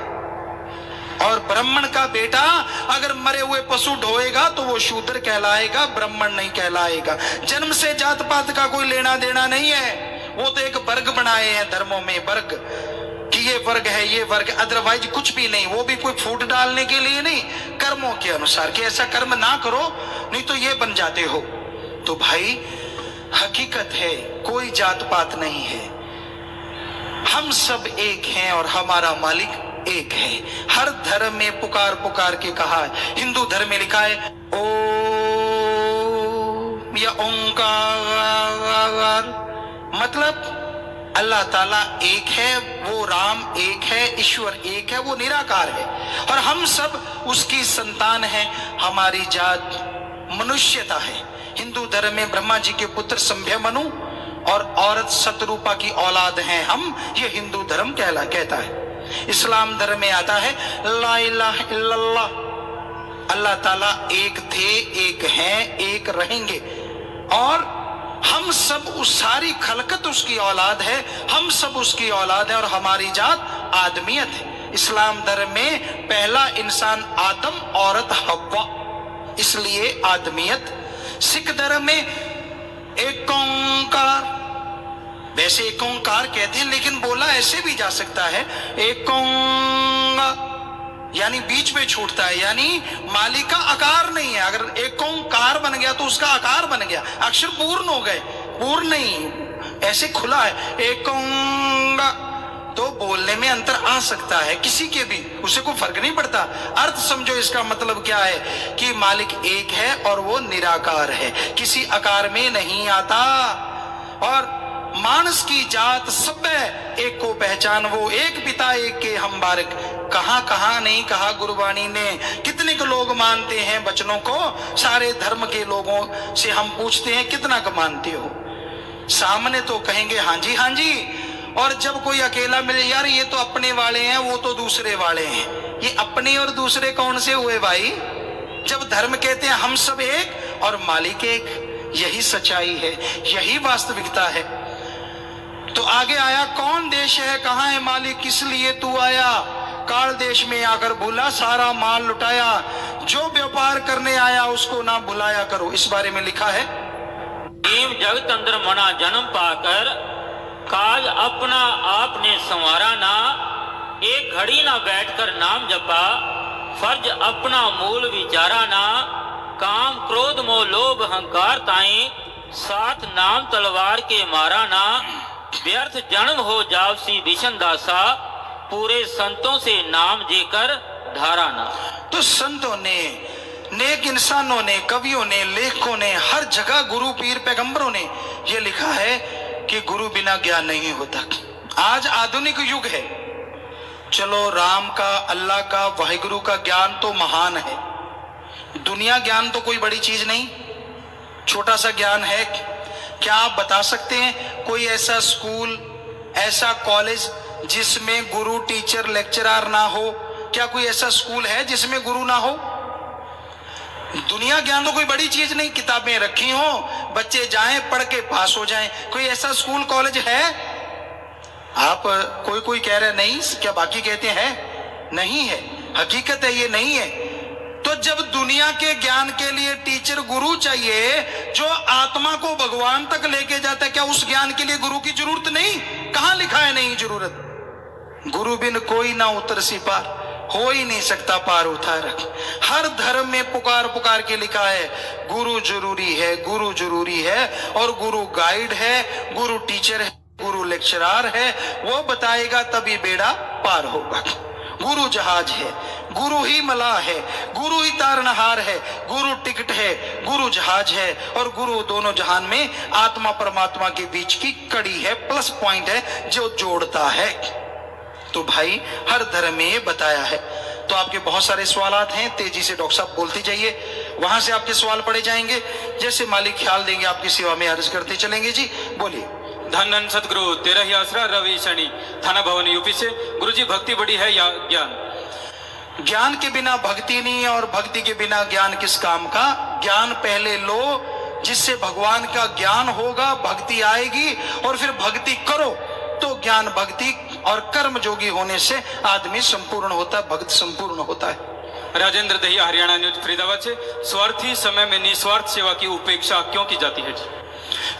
और ब्राह्मण का बेटा अगर मरे हुए पशु ढोएगा तो वो शूद्र कहलाएगा, ब्राह्मण नहीं कहलाएगा। जन्म से जात पात का कोई लेना देना नहीं है, वो तो एक वर्ग बनाए हैं धर्मों में, वर्ग कि ये वर्ग है, ये वर्ग, अदरवाइज कुछ भी नहीं। वो भी कोई फूट डालने के लिए नहीं, कर्मों के अनुसार कि ऐसा कर्म ना करो नहीं तो ये बन जाते हो। तो भाई हकीकत है, कोई जात पात नहीं है, हम सब एक हैं और हमारा मालिक एक है। हर धर्म में पुकार पुकार के कहा है। हिंदू धर्म में लिखा है ओम या ओंकार, मतलब अल्लाह ताला एक है, वो राम एक है, ईश्वर एक है, वो निराकार है और हम सब उसकी संतान हैं। हमारी जात मनुष्यता है। हिंदू धर्म में ब्रह्मा जी के पुत्र संभ्य मनु और औरत शतरूपा की औलाद हैं हम, ये हिंदू धर्म कहता है। इस्लाम धर्म में आता है ला इलाहा इल्लल्लाह, अल्लाह ताला एक थे, एक हैं, एक रहेंगे और हम सब उस सारी खलकत उसकी औलाद है, हम सब उसकी औलाद है और हमारी जात आदमियत है। इस्लाम धर्म में पहला इंसान आदम, औरत हव्वा, इसलिए आदमियत। सिख धर्म में एक ओंकार, वैसे एक ओंकार कहते हैं लेकिन बोला ऐसे भी जा सकता है एक ओंकार, यानी बीच में छूटता है, यानी मालिक का आकार नहीं है। अगर एक ओंकार बन गया तो उसका आकार बन गया, अक्षर पूर्ण हो गए, पूर्ण नहीं, ऐसे खुला है एक ओंकार, तो बोलने में अंतर आ सकता है किसी के भी, उसे कोई फर्क नहीं पड़ता। अर्थ समझो, इसका मतलब क्या है कि मालिक एक है और वो निराकार है, किसी आकार में नहीं आता। और मानस की जात सब एक को पहचान, वो एक पिता एक के हम बारक। कहां कहां नहीं कहा गुरबाणी ने, कितने को लोग मानते हैं वचनों को। सारे धर्म के लोगों से हम पूछते हैं कितना को मानते हो, सामने तो कहेंगे हाँ जी हाँ जी, और जब कोई अकेला मिले, यार ये तो अपने वाले हैं, वो तो दूसरे वाले हैं। ये अपने और दूसरे कौन से हुए भाई? जब धर्म कहते हैं हम सब एक और मालिक एक, यही सच्चाई है, यही वास्तविकता है। तो आगे आया कौन देश है, कहाँ है मालिक, किस लिए तू आया? काल देश में आकर भूला, सारा माल लुटाया, जो व्यापार करने आया उसको ना भुलाया करो। इस बारे में लिखा है जीव जगत अंदर मना जन्म पाकर, काज अपना आपने संवारा ना, एक घड़ी ना बैठकर नाम जपा, फर्ज अपना मूल विचारा ना, काम क्रोध मोह लोभ अहंकार ताई, साथ नाम तलवार के मारा ना, व्यर्थ जन्म हो जावसी विशन दासा, पूरे संतों से नाम जेकर धारा ना। तो संतों ने, नेक इंसानों ने, कवियों ने, लेखकों ने, हर जगह गुरु पीर पैगंबरों ने यह लिखा है कि गुरु बिना ज्ञान नहीं होता। आज आधुनिक युग है, चलो राम का, अल्लाह का, वाहिगुरु का ज्ञान तो महान है, दुनिया ज्ञान तो कोई बड़ी चीज नहीं, छोटा सा ज्ञान है। क्या आप बता सकते हैं कोई ऐसा स्कूल, ऐसा कॉलेज जिसमें गुरु, टीचर, लेक्चरर ना हो? क्या कोई ऐसा स्कूल है जिसमें गुरु ना हो? दुनिया ज्ञान तो कोई बड़ी चीज नहीं, किताबें रखी हो, बच्चे जाएं पढ़ के पास हो जाएं। कोई ऐसा स्कूल कॉलेज है? आप कोई कह रहे नहीं, क्या बाकी कहते हैं नहीं है? हकीकत है ये नहीं है। तो जब दुनिया के ज्ञान के लिए टीचर गुरु चाहिए जो आत्मा को भगवान तक लेके जाता है, क्या उस ज्ञान के लिए गुरु की जरूरत नहीं? कहां लिखा है नहीं जरूरत? गुरु बिन कोई ना उतर सी पार, हो ही नहीं सकता पार उतार। हर धर्म में पुकार पुकार के लिखा है गुरु जरूरी है, गुरु जरूरी है। और गुरु गाइड है, गुरु टीचर है, गुरु लेक्चरर है, वो बताएगा तभी बेड़ा पार होगा। गुरु जहाज है, गुरु ही मलाह है, गुरु ही तारनहार है, गुरु टिकट है, गुरु जहाज है, और गुरु दोनों जहान में आत्मा परमात्मा के बीच की कड़ी है, प्लस पॉइंट है जो जोड़ता है। तो भाई हर धर्म में ये बताया है। तो आपके बहुत सारे सवालात हैं, तेजी से डॉक्टर साहब बोलते जाइए, वहां से आपके सवाल पढ़े जाएंगे, जैसे मालिक ख्याल देंगे आपकी सेवा में अर्ज करते चलेंगे। जी बोलिए। धन धन सतगुरु तेरा ही आसरा रवि शनि, थाना भवन यूपी से। गुरुजी भक्ति बड़ी है या ज्ञान? ज्ञान के बिना भक्ति नहीं, और भक्ति के बिना ज्ञान किस काम का। ज्ञान पहले लो, जिससे भगवान का ज्ञान होगा, भक्ति आएगी, और फिर भक्ति करो तो ज्ञान भक्ति और कर्म जोगी होने से आदमी संपूर्ण होता है, भक्त संपूर्ण होता है। राजेंद्र दहिया हरियाणा न्यूज फरीदाबाद से। स्वार्थी समय में निस्वार्थ सेवा की उपेक्षा क्यों की जाती है?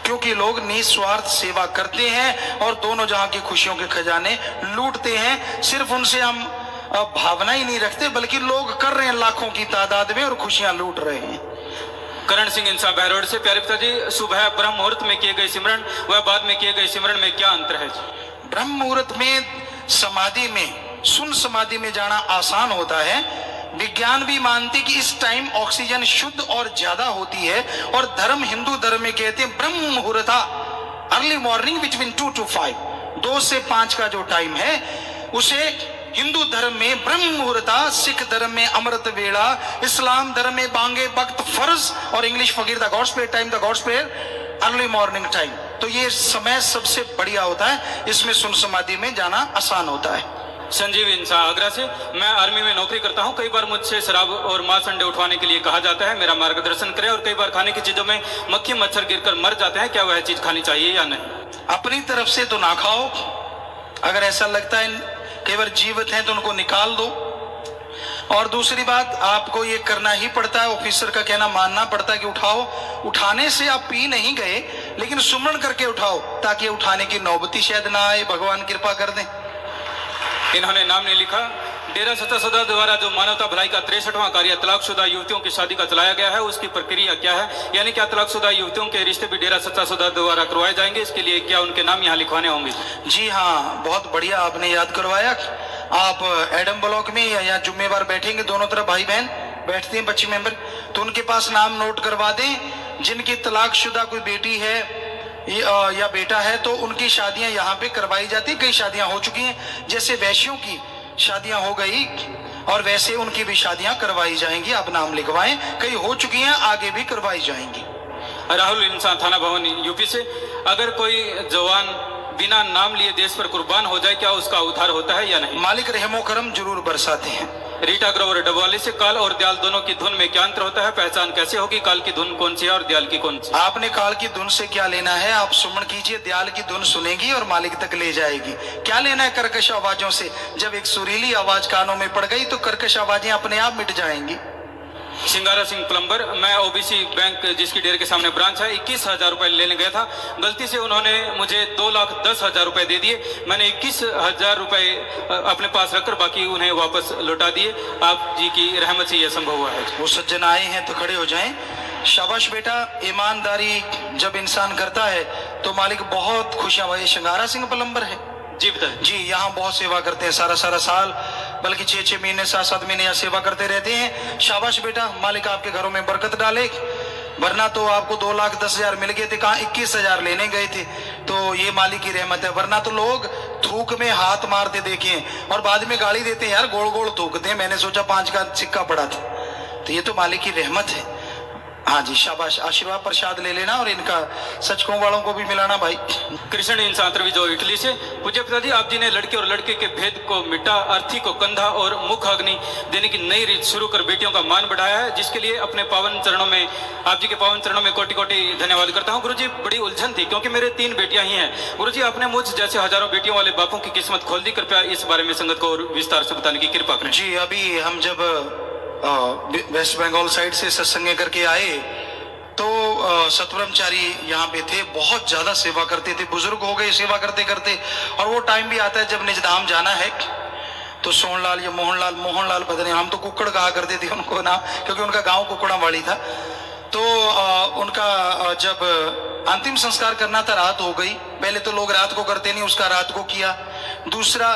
क्योंकि लोग निस्वार्थ सेवा करते हैं और दोनों जहां की खुशियों के खजाने लूटते हैं। सिर्फ उनसे हम भावना ही नहीं रखते, बल्कि लोग कर रहे हैं लाखों की तादाद में और खुशियां लूट रहे हैं। करण सिंह इंसा बहरोड से। प्यारे पिताजी, सुबह ब्रह्म मुहूर्त में किए गए सिमरन व बाद में किए गए सिमरन में क्या अंतर है? ब्रह्म मुहूर्त में समाधि में, सुन समाधि में जाना आसान होता है। विज्ञान भी मानते कि इस टाइम ऑक्सीजन शुद्ध और ज्यादा होती है, और धर्म, हिंदू धर्म में कहते हैं ब्रह्म मुहूर्त, अर्ली मॉर्निंग बिटवीन 2 to 5, 2 से 5 का जो टाइम है उसे हिंदू धर्म में ब्रह्म मुहूर्त, सिख धर्म में अमृत वेला, इस्लाम धर्म में बांगे वक्त फर्ज, और इंग्लिश फकीर the gods prayer time, the gods prayer early morning time. तो ये समय सबसे बढ़िया होता है, इसमें सुन समाधि में जाना आसान होता है। संजीव इंसा आगरा से। मैं आर्मी में नौकरी करता हूं, कई बार मुझसे शराब और मांस अंडे उठवाने के लिए कहा जाता है, मेरा मार्गदर्शन करें। और कई बार खाने की चीजों में मक्खी मच्छर गिरकर मर जाते हैं, क्या वह चीज खानी चाहिए या नहीं? अपनी तरफ से तो ना खाओ, अगर ऐसा लगता है कई बार जीवित हैं तो उनको निकाल दो। और दूसरी बात, आपको ये करना ही पड़ता है, ऑफिसर का कहना मानना पड़ता है कि उठाओ। उठाने से आप पी नहीं गए, लेकिन सुमरण करके उठाओ, ताकि उठाने की नौबती शायद ना आए, भगवान कृपा कर दें। इन्होंने नाम नहीं लिखा। डेरा सच्चा सौदा द्वारा जो मानवता भलाई का 63वां कार्य तलाकशुदा युवतियों की शादी का चलाया गया है, उसकी प्रक्रिया क्या है? यानी क्या तलाकशुदा युवतियों के रिश्ते भी डेरा सच्चा सौदा द्वारा करवाए जाएंगे? इसके लिए क्या उनके नाम यहाँ लिखवाने होंगे? जी हाँ, बहुत बढ़िया आपने याद करवाया। आप एडम ब्लॉक में या यहाँ जुम्मेवार बैठेंगे, दोनों तरफ भाई बहन बैठते हैं 25 मेंबर, तो उनके पास नाम नोट करवा दें। जिनकी तलाकशुदा कोई बेटी है या बेटा है, तो उनकी शादियां यहाँ पे करवाई जाती। कई शादियां हो चुकी हैं, जैसे वैश्यों की शादियां हो गई, और वैसे उनकी भी शादियां करवाई जाएंगी। आप नाम लिखवाएं, कई हो चुकी हैं, आगे भी करवाई जाएंगी। राहुल इंसान थाना भवन यूपी से। अगर कोई जवान बिना नाम लिए देश पर कुर्बान हो जाए, क्या उसका उद्धार होता है या नहीं? मालिक रहमो करम जरूर बरसाते हैं। रीटा ग्रोवर डबवाली से। काल और दयाल दोनों की धुन में क्या अंतर होता है? पहचान कैसे होगी? काल की धुन कौन सी है और दयाल की कौन सी? आपने काल की धुन से क्या लेना है? आप सुमन कीजिए, दयाल की धुन सुनेगी और मालिक तक ले जाएगी। क्या लेना है कर्कश आवाजों से? जब एक सुरीली आवाज कानों में पड़ गई तो कर्कश आवाजें अपने आप मिट जाएंगी। सिंगारा सिंह प्लम्बर। मैं ओबीसी बैंक जिसकी डेरे के सामने ब्रांच है, 21,000 रुपए लेने गया था। गलती से उन्होंने मुझे 2,10,000 रुपए दे दिए। मैंने 21,000 रुपए अपने पास रखकर बाकी उन्हें वापस लौटा दिए। आप जी की रहमत से यह संभव हुआ है। वो सज्जन आए हैं तो खड़े हो जाएं। शाबाश बेटा, ईमानदारी जब इंसान करता है तो मालिक बहुत खुशियां। भाई सिंगारा सिंह प्लम्बर है जी बताए। जी, यहाँ बहुत सेवा करते हैं, सारा साल, बल्कि 6-6 महीने 7-7 महीने यहाँ सेवा करते रहते हैं। शाबाश बेटा, मालिक आपके घरों में बरकत डाले। वरना तो आपको 2,10,000 मिल गए थे, कहाँ 21,000 लेने गए थे। तो ये मालिक की रहमत है। वरना तो लोग थूक में हाथ मारते देखे और बाद में गाली देते हैं, यार गोल गोल थूकते हैं, मैंने सोचा 5 का सिक्का पड़ा था। तो ये तो मालिक की रहमत है। हाँ जी, शाबाश, आशीर्वाद प्रसाद ले लेना और इनका सचकों वालों को भी मिलाना भाई। कृष्ण इंसान जो इटली से। पूज्य पिताजी, आप जी ने लड़के और लड़के के भेद को मिटा, अर्थी को कंधा और मुख अग्नि देने की नई रीत शुरू कर बेटियों का मान बढ़ाया है, जिसके लिए अपने पावन चरणों में, आप जी के पावन चरणों में कोटि कोटि धन्यवाद करता हूँ। गुरुजी, बड़ी उलझन थी क्योंकि मेरे 3 बेटियां ही हैं। गुरुजी, आपने मुझ जैसे हजारों बेटियों वाले बापों की किस्मत खोल दी। कृपया इस बारे में संगत को और विस्तार से बताने की कृपा करें। जी, अभी हम जब वेस्ट बंगाल साइड से सत्संग करके आए तो सतब्रह्मचारी यहाँ पे थे, बहुत ज्यादा सेवा करते थे, बुजुर्ग हो गए सेवा करते करते। और वो टाइम भी आता है जब निजधाम जाना है, तो सोहनलाल या मोहनलाल पता नहीं, हम तो कुक्कड़ कहा करते थे उनको ना, क्योंकि उनका गांव कुक्कड़ावाड़ी था। तो उनका जब अंतिम संस्कार करना था, रात हो गई। पहले तो लोग रात को करते नहीं, उसका रात को किया। दूसरा,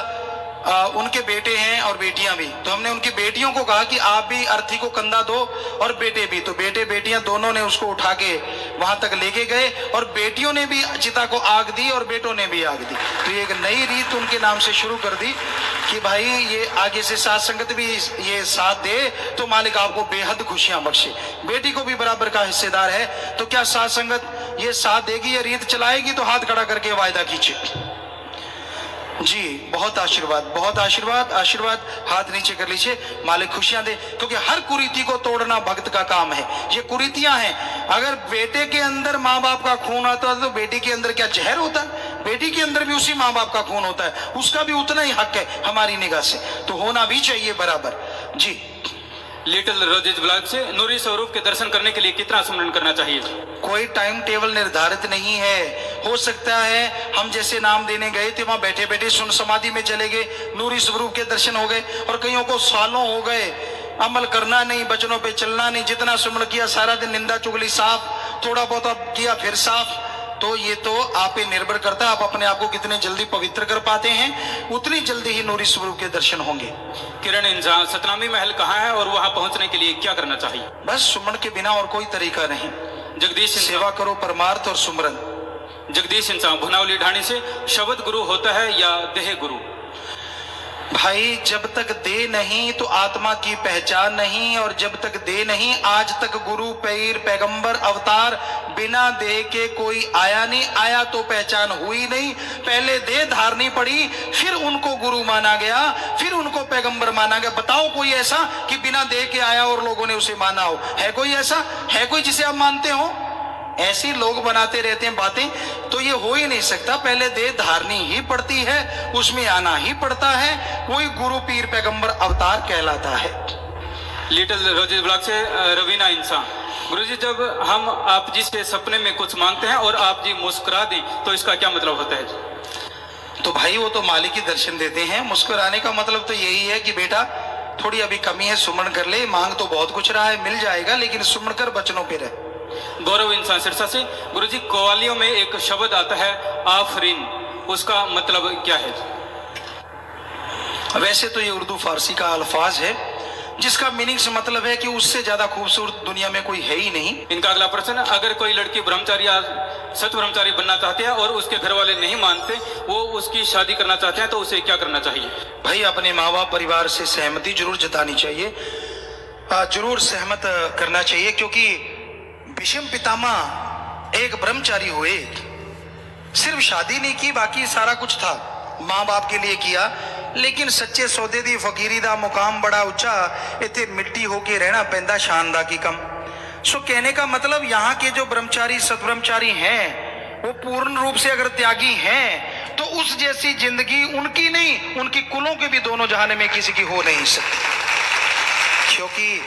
उनके बेटे हैं और बेटियां भी। तो हमने उनकी बेटियों को कहा कि आप भी अर्थी को कंधा दो और बेटे भी। तो बेटे बेटियां दोनों ने उसको उठा के वहां तक लेके गए और बेटियों ने भी चिता को आग दी और बेटों ने भी आग दी। तो ये एक नई रीत उनके नाम से शुरू कर दी कि भाई ये आगे से साथ संगत भी ये साथ दे तो मालिक आपको बेहद खुशियां बख्शे। बेटी को भी बराबर का हिस्सेदार है। तो क्या साथ संगत ये साथ देगी, ये रीत चलाएगी? तो हाथ खड़ा करके वायदा कीजिए। जी बहुत आशीर्वाद, बहुत आशीर्वाद, आशीर्वाद। हाथ नीचे कर लीजिए, मालिक खुशियां दे। क्योंकि हर कुरीति को तोड़ना भक्त का काम है। ये कुरीतियां हैं। अगर बेटे के अंदर माँ बाप का खून आता है तो बेटी के अंदर क्या जहर होता है? बेटी के अंदर भी उसी माँ बाप का खून होता है, उसका भी उतना ही हक है हमारी निगाह से, तो होना भी चाहिए बराबर। जी लिटिल रोजेज ब्लॉग से नूरी स्वरूप के दर्शन करने के लिए कितना सुमरन करना चाहिए? कोई टाइम टेबल निर्धारित नहीं है। हो सकता है हम जैसे नाम देने गए थे वहां बैठे बैठे सुन समाधि में चले गए, नूरी स्वरूप के दर्शन हो गए, और कईयों को सालों हो गए अमल करना नहीं, वचनों पे चलना नहीं। जितना सुमरण किया सारा दिन निंदा चुगली साफ, थोड़ा बहुत किया फिर साफ। तो ये तो आप पे निर्भर करता है, आप अपने आप को कितने जल्दी पवित्र कर पाते हैं, उतनी जल्दी ही नूरी स्वरूप के दर्शन होंगे। किरण इंसान सतनामी महल कहाँ है और वहां पहुंचने के लिए क्या करना चाहिए? बस सुमरण के बिना और कोई तरीका नहीं। जगदीश सेवा करो, परमार्थ और सुमरन। जगदीश इंसान भुनावली ढाणी से शब्द गुरु होता है या देह गुरु? भाई जब तक दे नहीं तो आत्मा की पहचान नहीं, और जब तक दे नहीं, आज तक गुरु पीर पैगंबर अवतार बिना दे के कोई आया नहीं। आया तो पहचान हुई नहीं, पहले दे धारनी पड़ी, फिर उनको गुरु माना गया, फिर उनको पैगंबर माना गया। बताओ कोई ऐसा कि बिना दे के आया और लोगों ने उसे माना हो? है कोई ऐसा? है कोई जिसे आप मानते हो? ऐसे लोग बनाते रहते हैं बातें, तो ये हो ही नहीं सकता। पहले दे धारनी ही पड़ती है, उसमें आना ही पड़ता है, कोई गुरु पीर पैगंबर अवतार कहलाता है। लिटिल रोजेज ब्लॉग से रवीना इंसान, गुरुजी जब हम आप जी से सपने में कुछ मांगते हैं और आप जी मुस्कुरा दें तो इसका क्या मतलब होता है? तो भाई वो तो मालिक ही दर्शन देते हैं। मुस्कुराने का मतलब तो यही है कि बेटा थोड़ी अभी कमी है, सुमरण कर ले, मांग तो बहुत कुछ रहा है, मिल जाएगा, लेकिन सुमरण कर बचनों पे रहे। गौरव इंसान सिरसा से, गुरुजी कव्वालियों में एक शब्द आता है आफरीन, उसका मतलब क्या है? वैसे तो ये उर्दू फारसी का अल्फाज है जिसका मीनिंग से मतलब है कि उससे ज्यादा खूबसूरत दुनिया में कोई है ही नहीं। इनका अगला प्रश्न, अगर कोई लड़की ब्रह्मचारी या सत ब्रह्मचारी बनना चाहती है और उसके घर वाले नहीं मानते, वो उसकी शादी करना चाहते हैं, तो उसे क्या करना चाहिए? भाई अपने माँ बाप परिवार से सहमति जरूर जतानी चाहिए, जरूर सहमत करना चाहिए। क्योंकि भीष्म पितामह एक ब्रह्मचारी हुए, सिर्फ शादी नहीं की, बाकी सारा कुछ था, माँ बाप के लिए किया, लेकिन सच्चे सौदे दी फकीरी दा मुकाम बड़ा ऊंचा, इतने मिट्टी होके रहना पैंदा शानदा की कम। सो कहने का मतलब यहाँ के जो ब्रह्मचारी सतब्रह्मचारी हैं वो पूर्ण रूप से अगर त्यागी हैं तो उस जैसी जिंदगी उनकी नहीं, उनकी कुलों के भी दोनों जहाने में किसी की हो नहीं सकती। क्योंकि